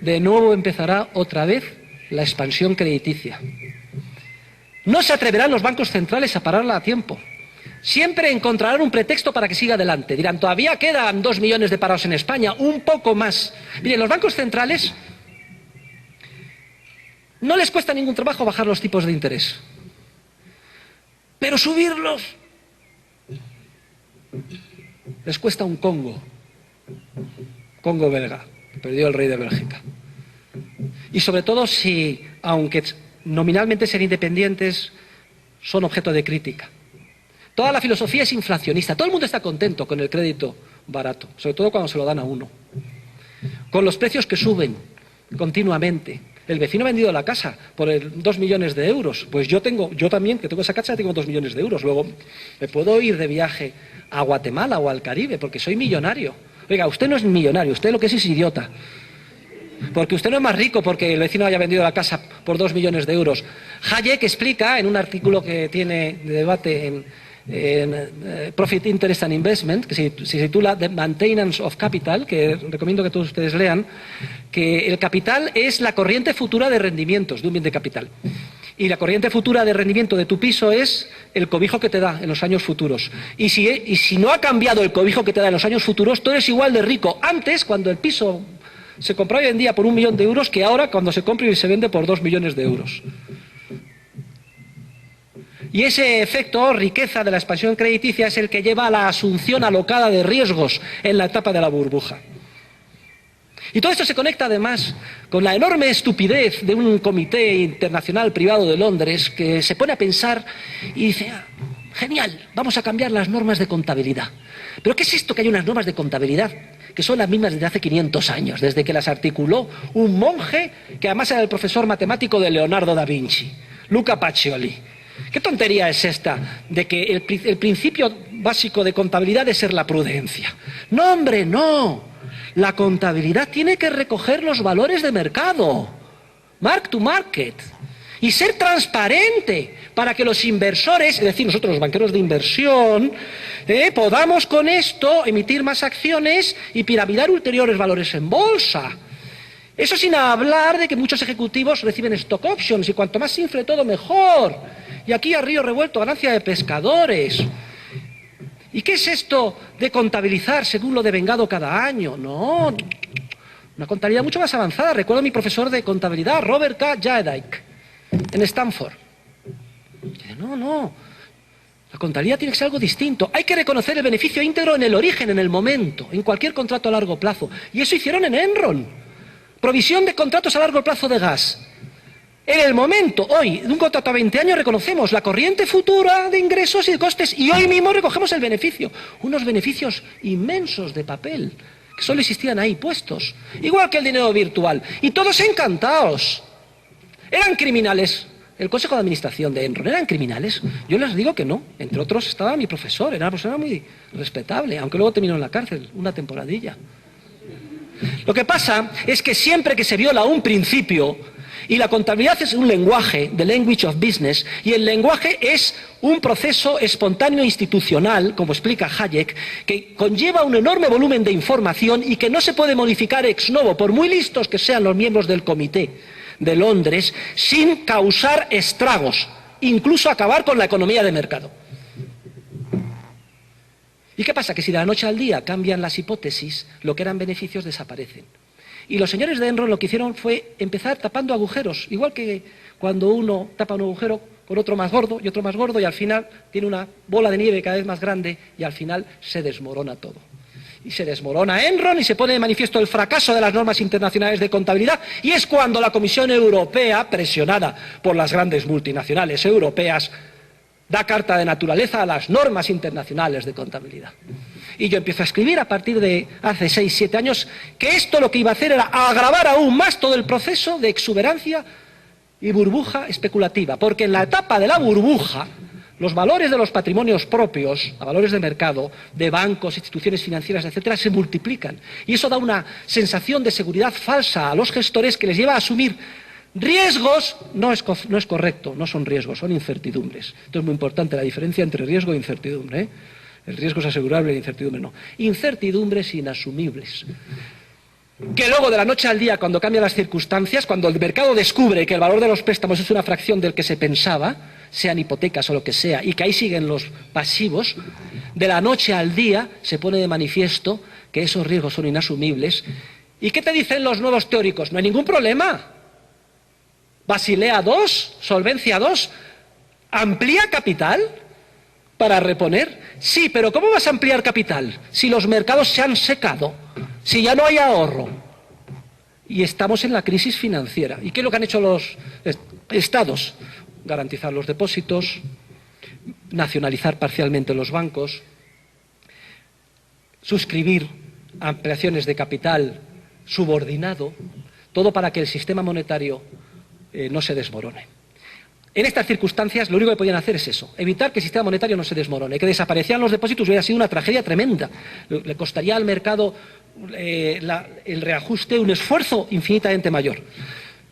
De nuevo empezará otra vez la expansión crediticia. No se atreverán los bancos centrales a pararla a tiempo. Siempre encontrarán un pretexto para que siga adelante. Dirán, todavía quedan 2 millones de parados en España, un poco más. Miren, los bancos centrales no les cuesta ningún trabajo bajar los tipos de interés. Pero subirlos les cuesta un Congo belga, que perdió el rey de Bélgica. Y sobre todo si, aunque nominalmente sean independientes, son objeto de crítica. Toda la filosofía es inflacionista. Todo el mundo está contento con el crédito barato, sobre todo cuando se lo dan a uno. Con los precios que suben continuamente. El vecino ha vendido la casa por 2 millones de euros. Pues yo también, que tengo esa casa, tengo 2 millones de euros. Luego me puedo ir de viaje a Guatemala o al Caribe porque soy millonario. Oiga, usted no es millonario, usted lo que es idiota. Porque usted no es más rico porque el vecino haya vendido la casa por 2 millones de euros. Hayek explica en un artículo que tiene de debate en Profit, Interest and Investment, que se titula The Maintenance of Capital, que recomiendo que todos ustedes lean, que el capital es la corriente futura de rendimientos de un bien de capital. Y la corriente futura de rendimiento de tu piso es el cobijo que te da en los años futuros. Y si no ha cambiado el cobijo que te da en los años futuros, tú eres igual de rico antes, cuando el piso se compraba hoy en día por 1 millón de euros, que ahora cuando se compra y se vende por 2 millones de euros. Y ese efecto, riqueza de la expansión crediticia, es el que lleva a la asunción alocada de riesgos en la etapa de la burbuja. Y todo esto se conecta además con la enorme estupidez de un comité internacional privado de Londres que se pone a pensar y dice, genial, vamos a cambiar las normas de contabilidad. ¿Pero qué es esto que hay unas normas de contabilidad que son las mismas desde hace 500 años, desde que las articuló un monje que además era el profesor matemático de Leonardo da Vinci, Luca Pacioli? ¿Qué tontería es esta de que el principio básico de contabilidad es ser la prudencia? No, hombre, no. La contabilidad tiene que recoger los valores de mercado, mark to market, y ser transparente para que los inversores, es decir, nosotros los banqueros de inversión, podamos con esto emitir más acciones y piramidar ulteriores valores en bolsa. Eso sin hablar de que muchos ejecutivos reciben stock options y cuanto más se infle todo mejor. Y aquí a río revuelto, ganancia de pescadores. ¿Y qué es esto de contabilizar según lo devengado cada año? No, una contabilidad mucho más avanzada. Recuerdo a mi profesor de contabilidad, Robert K. Jaedijk, en Stanford. No, la contabilidad tiene que ser algo distinto. Hay que reconocer el beneficio íntegro en el origen, en el momento, en cualquier contrato a largo plazo. Y eso hicieron en Enron. Provisión de contratos a largo plazo de gas. En el momento, hoy, de un contrato a 20 años, reconocemos la corriente futura de ingresos y de costes y hoy mismo recogemos el beneficio. Unos beneficios inmensos de papel, que solo existían ahí puestos. Igual que el dinero virtual. Y todos encantados. ¿Eran criminales? El Consejo de Administración de Enron, ¿eran criminales? Yo les digo que no. Entre otros estaba mi profesor, era una persona muy respetable, aunque luego terminó en la cárcel, una temporadilla. Lo que pasa es que siempre que se viola un principio, y la contabilidad es un lenguaje, the language of business, y el lenguaje es un proceso espontáneo institucional, como explica Hayek, que conlleva un enorme volumen de información y que no se puede modificar ex novo, por muy listos que sean los miembros del comité de Londres, sin causar estragos, incluso acabar con la economía de mercado. ¿Y qué pasa? Que si de la noche al día cambian las hipótesis, lo que eran beneficios desaparecen. Y los señores de Enron lo que hicieron fue empezar tapando agujeros, igual que cuando uno tapa un agujero con otro más gordo y al final tiene una bola de nieve cada vez más grande y al final se desmorona todo. Y se desmorona Enron y se pone de manifiesto el fracaso de las normas internacionales de contabilidad y es cuando la Comisión Europea, presionada por las grandes multinacionales europeas, da carta de naturaleza a las normas internacionales de contabilidad. Y yo empiezo a escribir a partir de hace 6, 7 años que esto lo que iba a hacer era agravar aún más todo el proceso de exuberancia y burbuja especulativa. Porque en la etapa de la burbuja, los valores de los patrimonios propios, a valores de mercado, de bancos, instituciones financieras, etcétera, se multiplican. Y eso da una sensación de seguridad falsa a los gestores que les lleva a asumir riesgos. No es correcto, no son riesgos, son incertidumbres. Esto es muy importante, la diferencia entre riesgo e incertidumbre, ¿eh? El riesgo es asegurable y la incertidumbre no. Incertidumbres inasumibles. Que luego de la noche al día, cuando cambian las circunstancias, cuando el mercado descubre que el valor de los préstamos es una fracción del que se pensaba, sean hipotecas o lo que sea, y que ahí siguen los pasivos, de la noche al día se pone de manifiesto que esos riesgos son inasumibles. ¿Y qué te dicen los nuevos teóricos? No hay ningún problema. Basilea II, Solvencia II, ¿amplía capital para reponer? Sí, pero ¿cómo vas a ampliar capital si los mercados se han secado, si ya no hay ahorro? Y estamos en la crisis financiera. ¿Y qué es lo que han hecho los estados? Garantizar los depósitos, nacionalizar parcialmente los bancos, suscribir ampliaciones de capital subordinado, todo para que el sistema monetario no se desmorone. En estas circunstancias lo único que podían hacer es eso, evitar que el sistema monetario no se desmorone. Que desaparecieran los depósitos hubiera sido una tragedia tremenda. Le costaría al mercado el reajuste un esfuerzo infinitamente mayor.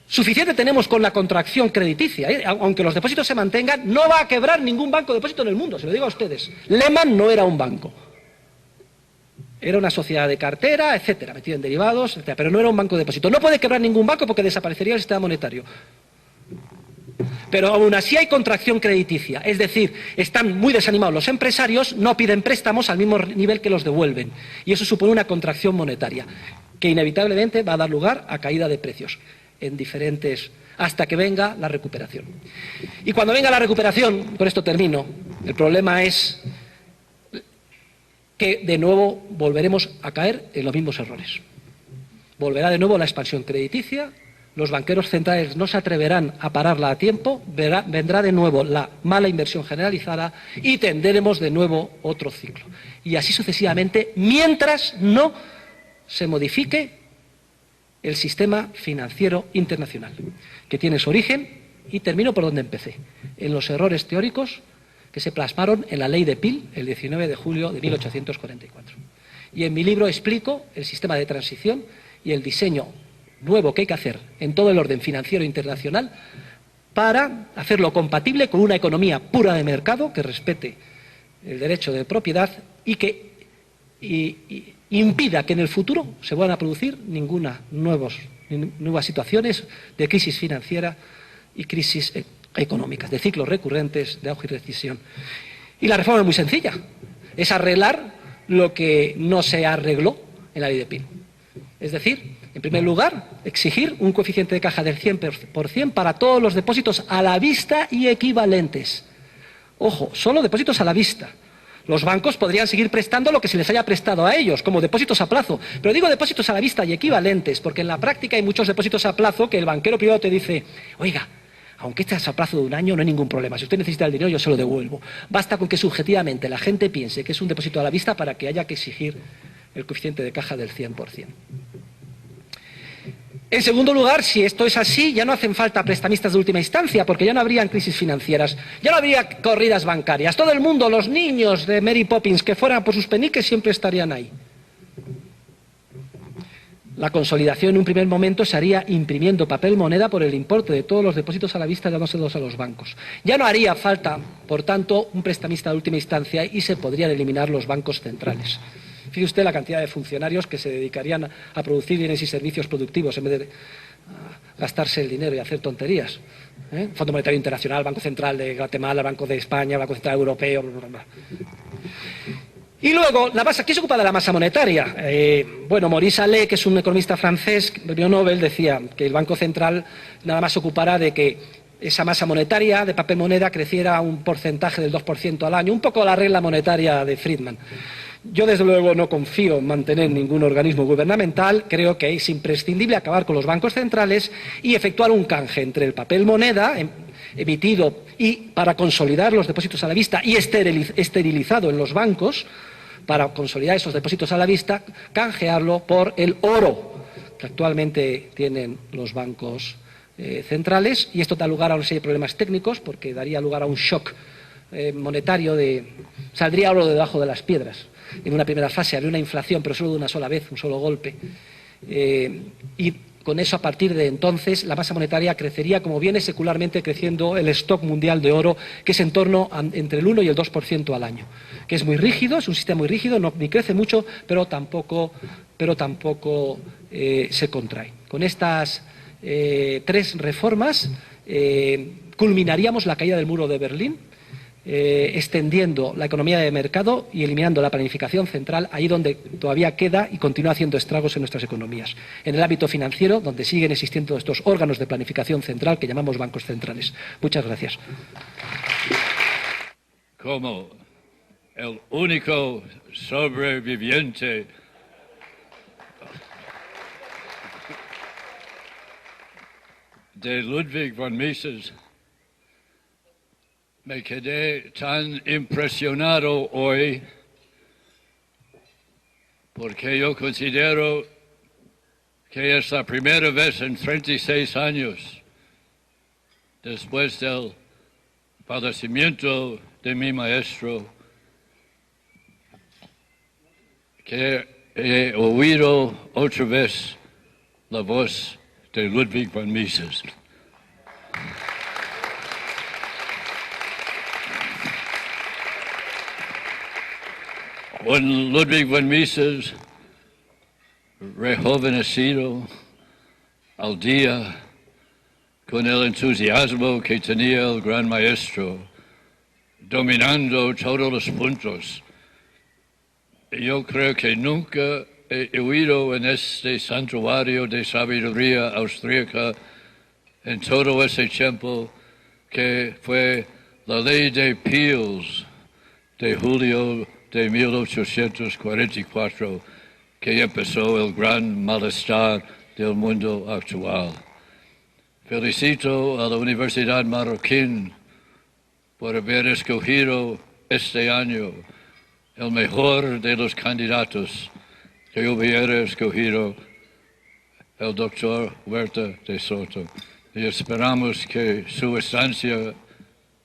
Suficiente tenemos con la contracción crediticia, ¿eh? Aunque los depósitos se mantengan, no va a quebrar ningún banco de depósito en el mundo, se lo digo a ustedes. Lehman no era un banco. Era una sociedad de cartera, etcétera, metido en derivados, etcétera, pero no era un banco de depósito. No puede quebrar ningún banco porque desaparecería el sistema monetario. Pero aún así hay contracción crediticia, es decir, están muy desanimados los empresarios, no piden préstamos al mismo nivel que los devuelven. Y eso supone una contracción monetaria, que inevitablemente va a dar lugar a caída de precios en diferentes, hasta que venga la recuperación. Y cuando venga la recuperación, con esto termino, el problema es que de nuevo volveremos a caer en los mismos errores. Volverá de nuevo la expansión crediticia. Los banqueros centrales no se atreverán a pararla a tiempo, vendrá de nuevo la mala inversión generalizada y tendremos de nuevo otro ciclo. Y así sucesivamente, mientras no se modifique el sistema financiero internacional, que tiene su origen, y termino por donde empecé, en los errores teóricos que se plasmaron en la ley de Peel el 19 de julio de 1844. Y en mi libro explico el sistema de transición y el diseño nuevo que hay que hacer en todo el orden financiero internacional para hacerlo compatible con una economía pura de mercado que respete el derecho de propiedad y que impida que en el futuro se vuelvan a producir nuevas situaciones de crisis financiera y crisis económicas, de ciclos recurrentes, de auge y recesión. Y la reforma es muy sencilla, es arreglar lo que no se arregló en la ley de Peel. Es decir, en primer lugar, exigir un coeficiente de caja del 100% para todos los depósitos a la vista y equivalentes. Ojo, solo depósitos a la vista. Los bancos podrían seguir prestando lo que se les haya prestado a ellos, como depósitos a plazo. Pero digo depósitos a la vista y equivalentes, porque en la práctica hay muchos depósitos a plazo que el banquero privado te dice, oiga, aunque este es a plazo de un año, no hay ningún problema. Si usted necesita el dinero, yo se lo devuelvo. Basta con que subjetivamente la gente piense que es un depósito a la vista para que haya que exigir el coeficiente de caja del 100%. En segundo lugar, si esto es así, ya no hacen falta prestamistas de última instancia, porque ya no habrían crisis financieras, ya no habría corridas bancarias. Todo el mundo, los niños de Mary Poppins que fueran por sus peniques, siempre estarían ahí. La consolidación en un primer momento se haría imprimiendo papel moneda por el importe de todos los depósitos a la vista, dándoselos a los bancos. Ya no haría falta, por tanto, un prestamista de última instancia y se podrían eliminar los bancos centrales. Fíjese usted la cantidad de funcionarios que se dedicarían a producir bienes y servicios productivos en vez de gastarse el dinero y hacer tonterías. Fondo Monetario Internacional, Banco Central de Guatemala, Banco de España, Banco Central Europeo. Y luego, la masa, ¿quién se ocupa de la masa monetaria? Maurice Allais, que es un economista francés, premio Nobel, decía que el Banco Central nada más se ocupará de que esa masa monetaria de papel moneda creciera un porcentaje del 2% al año, un poco la regla monetaria de Friedman. Yo, desde luego, no confío en mantener ningún organismo gubernamental. Creo que es imprescindible acabar con los bancos centrales y efectuar un canje entre el papel moneda emitido y para consolidar los depósitos a la vista y esterilizado en los bancos, para consolidar esos depósitos a la vista, canjearlo por el oro que actualmente tienen los bancos centrales, y esto da lugar a una serie de problemas técnicos porque daría lugar a un shock monetario saldría oro debajo de las piedras. En una primera fase habría una inflación, pero solo de una sola vez, un solo golpe. Y con eso, a partir de entonces, la masa monetaria crecería como viene secularmente creciendo el stock mundial de oro, que es en torno entre el 1 y el 2% al año. Que es muy rígido, es un sistema muy rígido, ni crece mucho, pero tampoco se contrae. Con estas tres reformas culminaríamos la caída del muro de Berlín, extendiendo la economía de mercado y eliminando la planificación central ahí donde todavía queda y continúa haciendo estragos en nuestras economías. En el ámbito financiero, donde siguen existiendo estos órganos de planificación central que llamamos bancos centrales. Muchas gracias. Como el único sobreviviente de Ludwig von Mises, me quedé tan impresionado hoy porque yo considero que es la primera vez en 36 años, después del fallecimiento de mi maestro, que he oído otra vez la voz de Ludwig von Mises. When Ludwig von Mises, rejuvenecido al día con el entusiasmo que tenía el gran maestro, dominando todos los puntos, yo creo que nunca he oído en este santuario de sabiduría austríaca en todo ese tiempo que fue la ley de Peels de julio de 1844 que empezó el gran malestar del mundo actual. Felicito a la Universidad Marroquín por haber escogido este año el mejor de los candidatos que hubiera escogido el doctor Huerta de Soto. Y esperamos que su estancia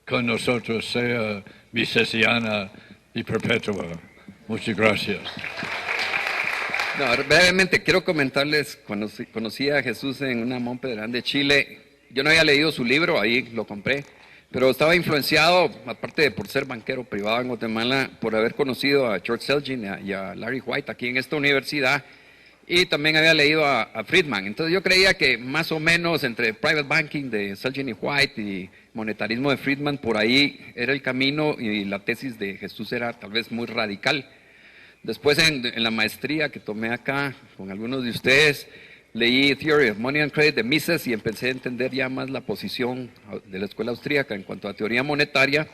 con nosotros sea misesiana y perpetua. Muchas gracias. No, brevemente, quiero comentarles, cuando conocí a Jesús en una Mont Pedrán de Chile, yo no había leído su libro, ahí lo compré, pero estaba influenciado, aparte de por ser banquero privado en Guatemala, por haber conocido a George Selgin y a Larry White aquí en esta universidad, y también había leído a Friedman. Entonces yo creía que más o menos entre private banking de Selgin y White y monetarismo de Friedman, por ahí era el camino, y la tesis de Jesús era tal vez muy radical. Después en la maestría que tomé acá con algunos de ustedes, leí Theory of Money and Credit de Mises y empecé a entender ya más la posición de la escuela austríaca en cuanto a teoría monetaria.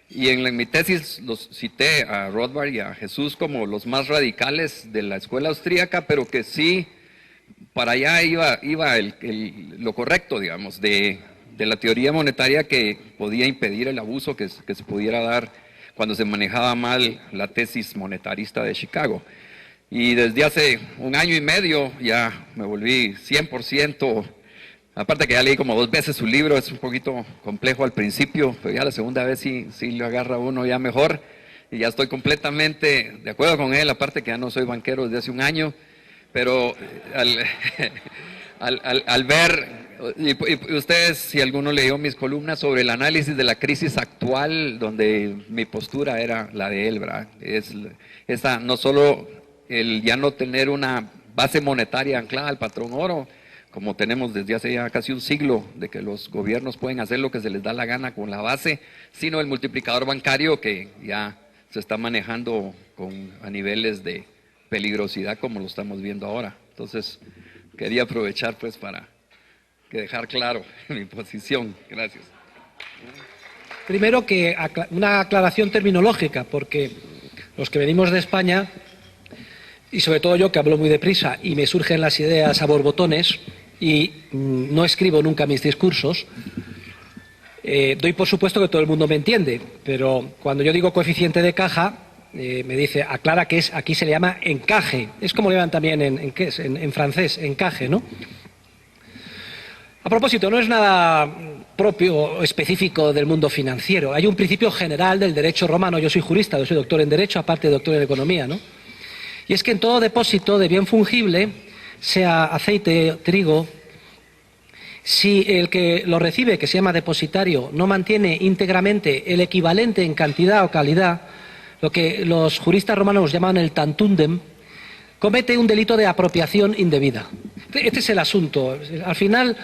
Y en mi tesis los cité a Rothbard y a Jesús como los más radicales de la escuela austríaca, pero que sí, para allá iba lo correcto, digamos, de la teoría monetaria que podía impedir el abuso que se pudiera dar cuando se manejaba mal la tesis monetarista de Chicago. Y desde hace un año y medio ya me volví 100%, aparte que ya leí como 2 veces su libro, es un poquito complejo al principio, pero ya la segunda vez sí lo agarra uno ya mejor, y ya estoy completamente de acuerdo con él, aparte que ya no soy banquero desde hace un año, pero al ver, y ustedes, si alguno leyó mis columnas sobre el análisis de la crisis actual, donde mi postura era la de él, ¿verdad? Es esa, no solo el ya no tener una base monetaria anclada al patrón oro, como tenemos desde hace ya casi un siglo, de que los gobiernos pueden hacer lo que se les da la gana con la base, sino el multiplicador bancario que ya se está manejando a niveles de peligrosidad como lo estamos viendo ahora. Entonces, quería aprovechar pues para dejar claro mi posición. Gracias. Primero que una aclaración terminológica, porque los que venimos de España, y sobre todo yo que hablo muy deprisa y me surgen las ideas a borbotones y no escribo nunca mis discursos, doy por supuesto que todo el mundo me entiende, pero cuando yo digo coeficiente de caja, me dice, aclara que aquí se le llama encaje. Es como le llaman también en francés, encaje, ¿no? A propósito, no es nada propio o específico del mundo financiero. Hay un principio general del derecho romano. Yo soy jurista, yo soy doctor en Derecho, aparte de doctor en Economía, ¿no? Y es que en todo depósito de bien fungible, sea aceite, trigo, si el que lo recibe, que se llama depositario, no mantiene íntegramente el equivalente en cantidad o calidad, lo que los juristas romanos llaman el tantundem, comete un delito de apropiación indebida. Este es el asunto. Al final,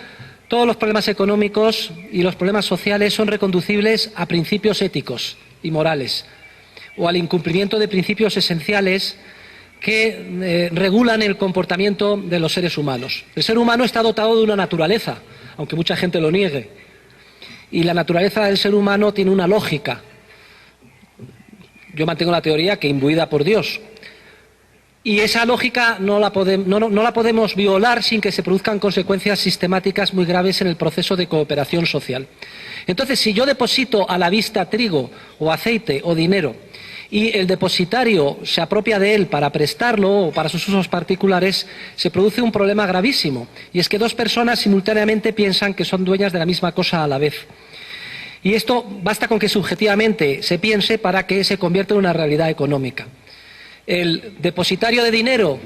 todos los problemas económicos y los problemas sociales son reconducibles a principios éticos y morales o al incumplimiento de principios esenciales que regulan el comportamiento de los seres humanos. El ser humano está dotado de una naturaleza, aunque mucha gente lo niegue, y la naturaleza del ser humano tiene una lógica. Yo mantengo la teoría que imbuida por Dios. Y esa lógica no la podemos violar sin que se produzcan consecuencias sistemáticas muy graves en el proceso de cooperación social. Entonces, si yo deposito a la vista trigo o aceite o dinero y el depositario se apropia de él para prestarlo o para sus usos particulares, se produce un problema gravísimo. Y es que dos personas simultáneamente piensan que son dueñas de la misma cosa a la vez. Y esto basta con que subjetivamente se piense para que se convierta en una realidad económica. El depositario de dinero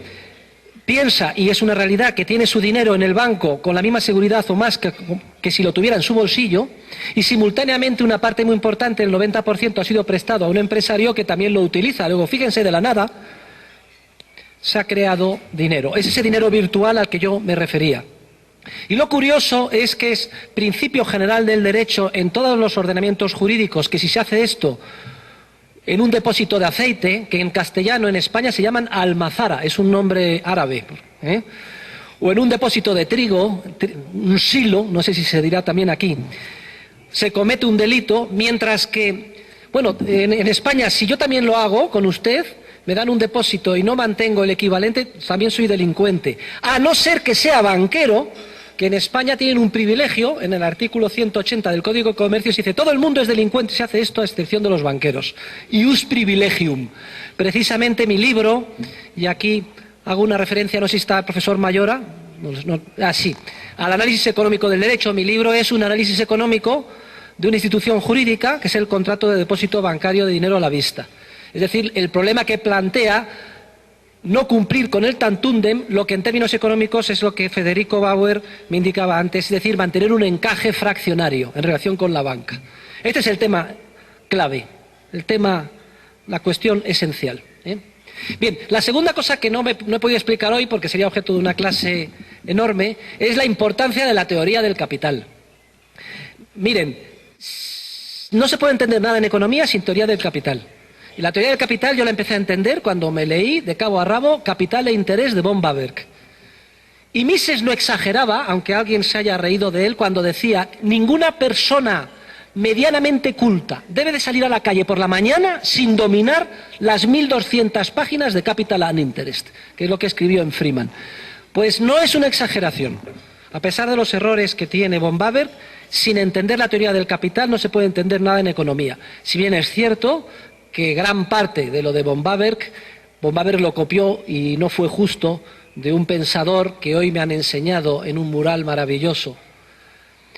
piensa, y es una realidad, que tiene su dinero en el banco con la misma seguridad o más que si lo tuviera en su bolsillo, y simultáneamente una parte muy importante, el 90%, ha sido prestado a un empresario que también lo utiliza. Luego, fíjense, de la nada se ha creado dinero. Es ese dinero virtual al que yo me refería. Y lo curioso es que es principio general del derecho en todos los ordenamientos jurídicos que si se hace esto en un depósito de aceite, que en castellano, en España, se llaman almazara, es un nombre árabe, o en un depósito de trigo, un silo, no sé si se dirá también aquí, se comete un delito, mientras que, bueno, en España, si yo también lo hago con usted, me dan un depósito y no mantengo el equivalente, también soy delincuente. A no ser que sea banquero, que en España tienen un privilegio, en el artículo 180 del Código de Comercio se dice todo el mundo es delincuente, se hace esto a excepción de los banqueros. Ius privilegium. Precisamente mi libro, y aquí hago una referencia, no sé si está el profesor Mayora, sí, al análisis económico del derecho. Mi libro es un análisis económico de una institución jurídica, que es el contrato de depósito bancario de dinero a la vista. Es decir, el problema que plantea no cumplir con el tantundem, lo que en términos económicos es lo que Federico Bauer me indicaba antes, es decir, mantener un encaje fraccionario en relación con la banca. Este es el tema clave, la cuestión esencial. Bien, la segunda cosa que no he podido explicar hoy, porque sería objeto de una clase enorme, es la importancia de la teoría del capital. Miren, no se puede entender nada en economía sin teoría del capital. Y la teoría del capital yo la empecé a entender cuando me leí de cabo a rabo Capital e Interés de von Bawerk. Y Mises no exageraba, aunque alguien se haya reído de él, cuando decía: ninguna persona medianamente culta debe de salir a la calle por la mañana sin dominar las 1200 páginas de Capital and Interest, que es lo que escribió en Freeman. Pues no es una exageración. A pesar de los errores que tiene von Bawerk, sin entender la teoría del capital no se puede entender nada en economía. Si bien es cierto que gran parte de lo de von Bawerk lo copió, y no fue justo, de un pensador que hoy me han enseñado en un mural maravilloso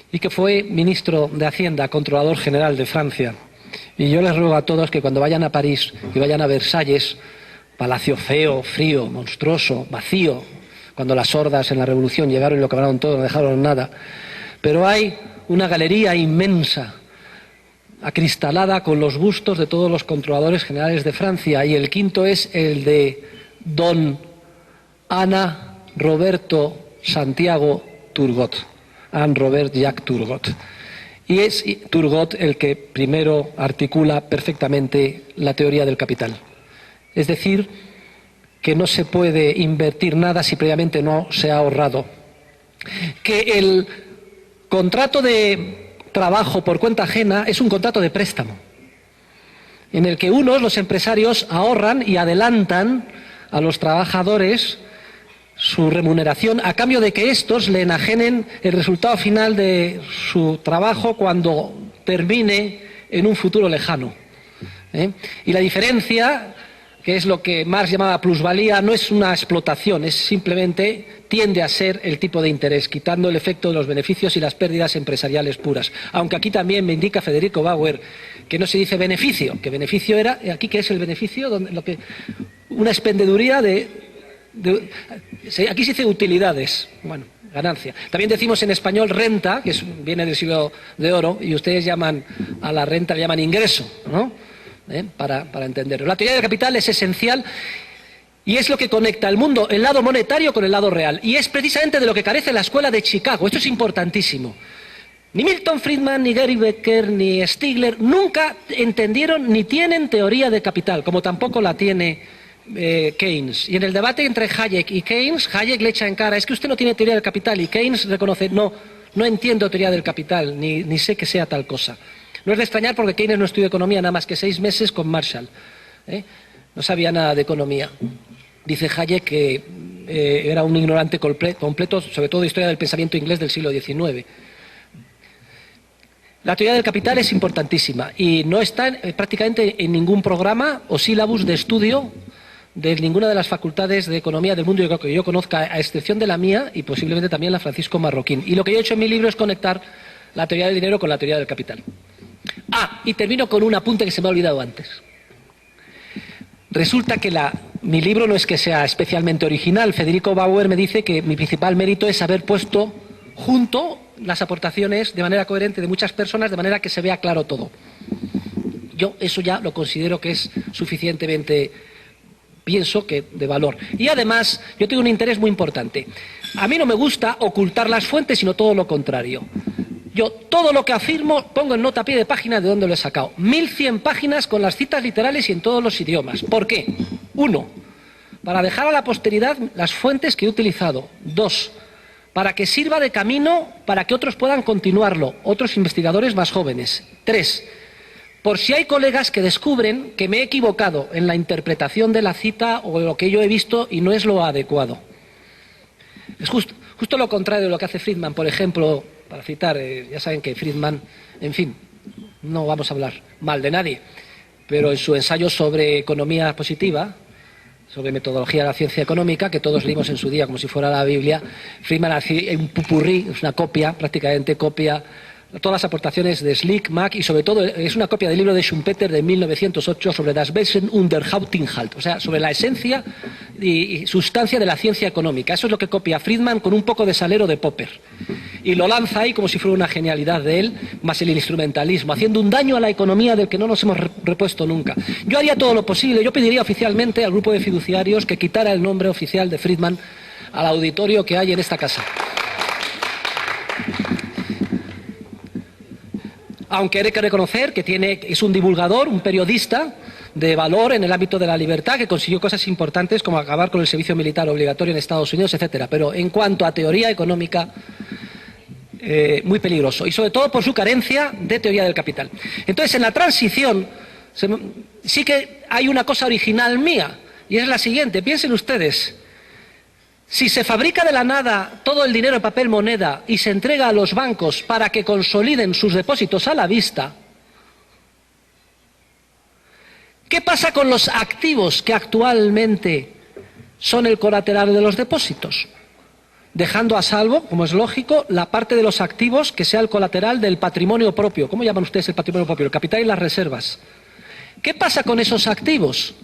y que fue ministro de Hacienda, controlador general de Francia. Y yo les ruego a todos que cuando vayan a París y vayan a Versalles, palacio feo, frío, monstruoso, vacío, cuando las hordas en la Revolución llegaron y lo acabaron todo, no dejaron nada, pero hay una galería inmensa acristalada con los bustos de todos los controladores generales de Francia, y el quinto es el de don Ana Roberto Santiago Turgot, Anne Robert Jacques Turgot. Y es Turgot el que primero articula perfectamente la teoría del capital. Es decir, que no se puede invertir nada si previamente no se ha ahorrado. Que el contrato de trabajo por cuenta ajena es un contrato de préstamo, en el que los empresarios, ahorran y adelantan a los trabajadores su remuneración a cambio de que estos le enajenen el resultado final de su trabajo cuando termine en un futuro lejano. Y la diferencia, que es lo que Marx llamaba plusvalía, no es una explotación, es simplemente tiende a ser el tipo de interés, quitando el efecto de los beneficios y las pérdidas empresariales puras. Aunque aquí también me indica Federico Bauer que no se dice beneficio, que beneficio era, aquí ¿qué es el beneficio? Una expendeduría aquí se dice utilidades, bueno, ganancia. También decimos en español renta, que viene del siglo de oro, y ustedes llaman a la renta, le llaman ingreso, ¿no? Para entenderlo. La teoría del capital es esencial, Y es lo que conecta el mundo, el lado monetario con el lado real. Y es precisamente de lo que carece la escuela de Chicago. Esto es importantísimo. Ni Milton Friedman, ni Gary Becker, ni Stigler nunca entendieron ni tienen teoría de capital, como tampoco la tiene Keynes. Y en el debate entre Hayek y Keynes, Hayek le echa en cara, es que usted no tiene teoría del capital, y Keynes reconoce, no entiendo teoría del capital, ni sé que sea tal cosa. No es de extrañar porque Keynes no estudió economía nada más que 6 meses con Marshall. No sabía nada de economía. Dice Hayek que era un ignorante completo, sobre todo de historia del pensamiento inglés del siglo XIX. La teoría del capital es importantísima y no está prácticamente en ningún programa o sílabus de estudio de ninguna de las facultades de economía del mundo que yo conozca, a excepción de la mía y posiblemente también la Francisco Marroquín. Y lo que yo he hecho en mi libro es conectar la teoría del dinero con la teoría del capital. Y termino con un apunte que se me ha olvidado antes. Resulta que mi libro no es que sea especialmente original. Federico Bauer me dice que mi principal mérito es haber puesto junto las aportaciones de manera coherente de muchas personas, de manera que se vea claro todo. Yo eso ya lo considero que es suficientemente, pienso que de valor. Y además, yo tengo un interés muy importante. A mí no me gusta ocultar las fuentes, sino todo lo contrario. Yo todo lo que afirmo pongo en nota a pie de página de dónde lo he sacado. 1100 páginas con las citas literales y en todos los idiomas. ¿Por qué? 1, para dejar a la posteridad las fuentes que he utilizado. 2, para que sirva de camino para que otros puedan continuarlo, otros investigadores más jóvenes. 3, por si hay colegas que descubren que me he equivocado en la interpretación de la cita o de lo que yo he visto y no es lo adecuado. Es justo lo contrario de lo que hace Friedman, por ejemplo, para citar, ya saben que Friedman, en fin, no vamos a hablar mal de nadie, pero en su ensayo sobre economía positiva, sobre metodología de la ciencia económica, que todos leímos en su día como si fuera la Biblia, Friedman hace un popurrí, es una copia, prácticamente copia, todas las aportaciones de Slick, Mack, y sobre todo es una copia del libro de Schumpeter de 1908 sobre das Wesen und der Hauptinhalt, o sea, sobre la esencia y sustancia de la ciencia económica. Eso es lo que copia Friedman con un poco de salero de Popper. Y lo lanza ahí como si fuera una genialidad de él, más el instrumentalismo, haciendo un daño a la economía del que no nos hemos repuesto nunca. Yo haría todo lo posible, yo pediría oficialmente al grupo de fiduciarios que quitara el nombre oficial de Friedman al auditorio que hay en esta casa. Aunque hay que reconocer que es un divulgador, un periodista de valor en el ámbito de la libertad, que consiguió cosas importantes como acabar con el servicio militar obligatorio en Estados Unidos, etcétera. Pero en cuanto a teoría económica, muy peligroso. Y sobre todo por su carencia de teoría del capital. Entonces, en la transición sí que hay una cosa original mía, y es la siguiente. Piensen ustedes. Si se fabrica de la nada todo el dinero en papel moneda y se entrega a los bancos para que consoliden sus depósitos a la vista, ¿qué pasa con los activos que actualmente son el colateral de los depósitos? Dejando a salvo, como es lógico, la parte de los activos que sea el colateral del patrimonio propio. ¿Cómo llaman ustedes el patrimonio propio? El capital y las reservas. ¿Qué pasa con esos activos?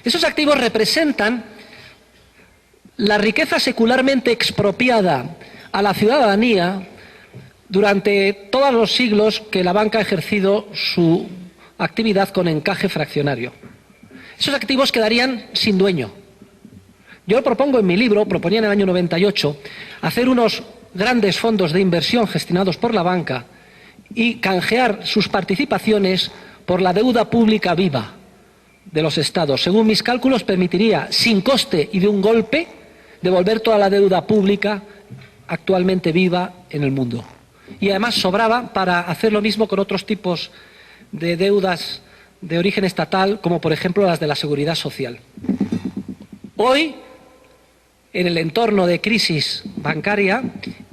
Esos activos representan la riqueza secularmente expropiada a la ciudadanía durante todos los siglos que la banca ha ejercido su actividad con encaje fraccionario. Esos activos quedarían sin dueño. Yo propongo en mi libro, proponía en el año 98, hacer unos grandes fondos de inversión gestionados por la banca y canjear sus participaciones por la deuda pública viva de los estados. Según mis cálculos, permitiría, sin coste y de un golpe, devolver toda la deuda pública actualmente viva en el mundo. Y además sobraba para hacer lo mismo con otros tipos de deudas de origen estatal, como por ejemplo las de la seguridad social. Hoy, en el entorno de crisis bancaria,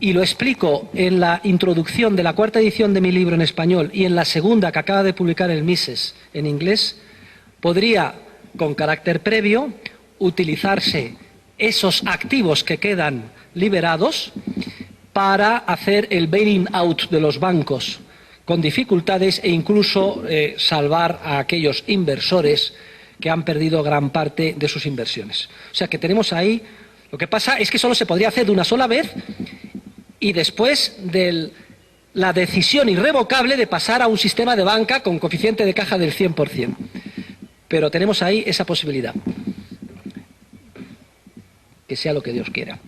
y lo explico en la introducción de la 4ª edición de mi libro en español y en la 2ª que acaba de publicar el Mises en inglés, podría, con carácter previo, utilizarse esos activos que quedan liberados para hacer el bailing out de los bancos con dificultades e incluso salvar a aquellos inversores que han perdido gran parte de sus inversiones. O sea que tenemos ahí, lo que pasa es que solo se podría hacer de una sola vez y después de la decisión irrevocable de pasar a un sistema de banca con coeficiente de caja del 100%. Pero tenemos ahí esa posibilidad. que sea lo que Dios quiera.